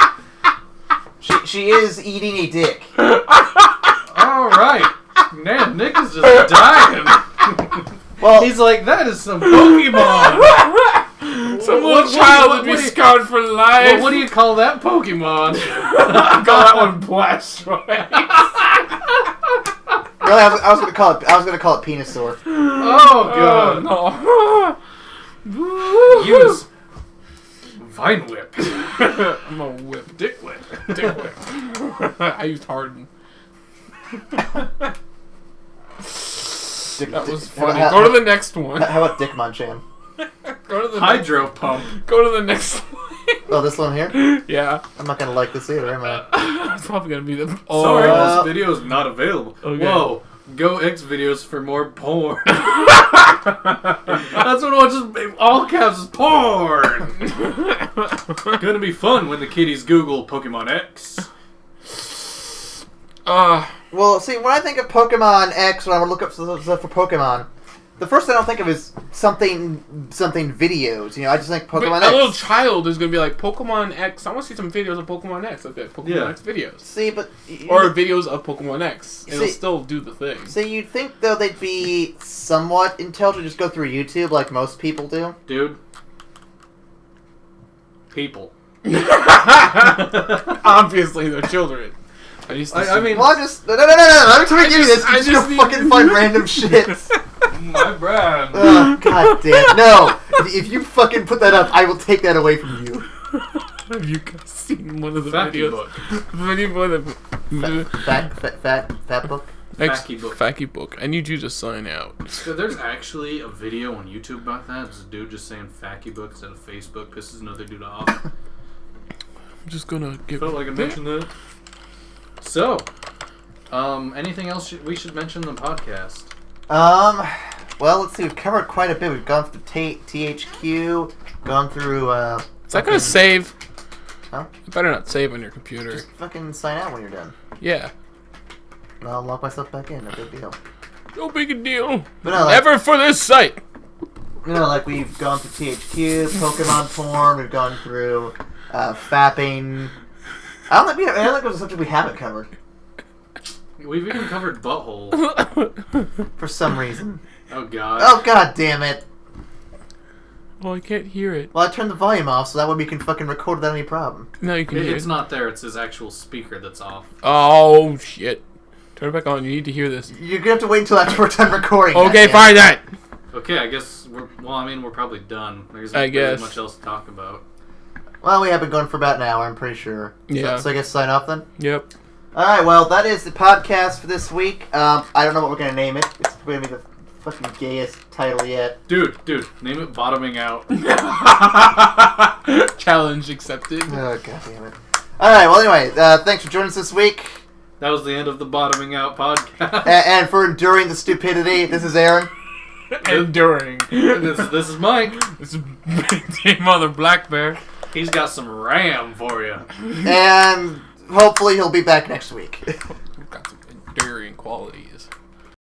She is eating a dick. All right, man, Nick is just dying. Well, He's like, that is some Pokemon. Some What- little child would be what do you- scarred for life. Well, what do you call that Pokemon? I call that one Blastoise. really, I was gonna call it. I was gonna call it Penisaur. Oh god. No. Use Vine Whip. I'm a whip. Dick whip. Dick whip. I used Harden. That was funny. Go to the next one. How about Dick Munchan? Go to the Hydro Pump. Go to the next one. Oh, this one here. Yeah. I'm not gonna like this either, am I? It's probably gonna be the. Sorry, Oh. this video is not available. Okay. Whoa. Go X videos for more porn. That's what I just all caps is porn. Gonna be fun when the kiddies Google Pokemon X. Well, see, when I think of Pokemon X, when I would look up stuff for Pokemon, The first thing I don't think of is something videos. You know, I just think Pokemon X. A little child is gonna be like Pokemon X. I want to see some videos of Pokemon X. Okay, Pokemon X videos. See, but or videos of Pokemon X. It'll still do the thing. So you'd think though they'd be somewhat intelligent, just go through YouTube like most people do. Dude. People. Obviously, they're children. I mean, well, no. Every time I give you this, you just go fucking find random shit. My brand. Oh, god damn. No. If you fucking put that up, I will take that away from you. Have you guys seen one of the Facky videos? book. Fat book? Facky book. Facky book. I need you to sign out. So there's actually a video on YouTube about that. It's a dude just saying Facky book instead of Facebook. Pisses another dude off. I'm just gonna give. Felt like I mentioned that. So, anything else we should mention in the podcast? Well, let's see. We've covered quite a bit. We've gone through THQ, gone through, Is that gonna save? Huh? You better not save on your computer. Just fucking sign out when you're done. Yeah. And I'll lock myself back in. No big deal. No big a deal. But no, like, Never for this site. You know, like we've gone through THQ, Pokemon porn. We've gone through fapping. I don't think there's something we haven't covered. We've even covered butthole. For some reason. Oh god. Oh god damn it. Well, I can't hear it. Well, I turned the volume off so that way we can fucking record without any problem. No, you can hear it. It's not there. It's his actual speaker that's off. Oh, shit. Turn it back on. You need to hear this. You're gonna have to wait until after we're done recording. Okay, fine that. Okay, I guess we're probably done. There's I not guess. really much else to talk about. Well, we have been going for about an hour, I'm pretty sure. Yeah. So I guess sign off then? Yep. Alright, well, that is the podcast for this week. I don't know what we're going to name it. It's going to be the fucking gayest title yet. Dude, name it Bottoming Out. Challenge accepted. Oh, god damn it. Alright, well, anyway, thanks for joining us this week. That was the end of the Bottoming Out podcast. And for enduring the stupidity, this is Aaron. Enduring. This is Mike. This is D Mother Blackbear. He's got some RAM for you. And hopefully he'll be back next week. We've got some enduring qualities.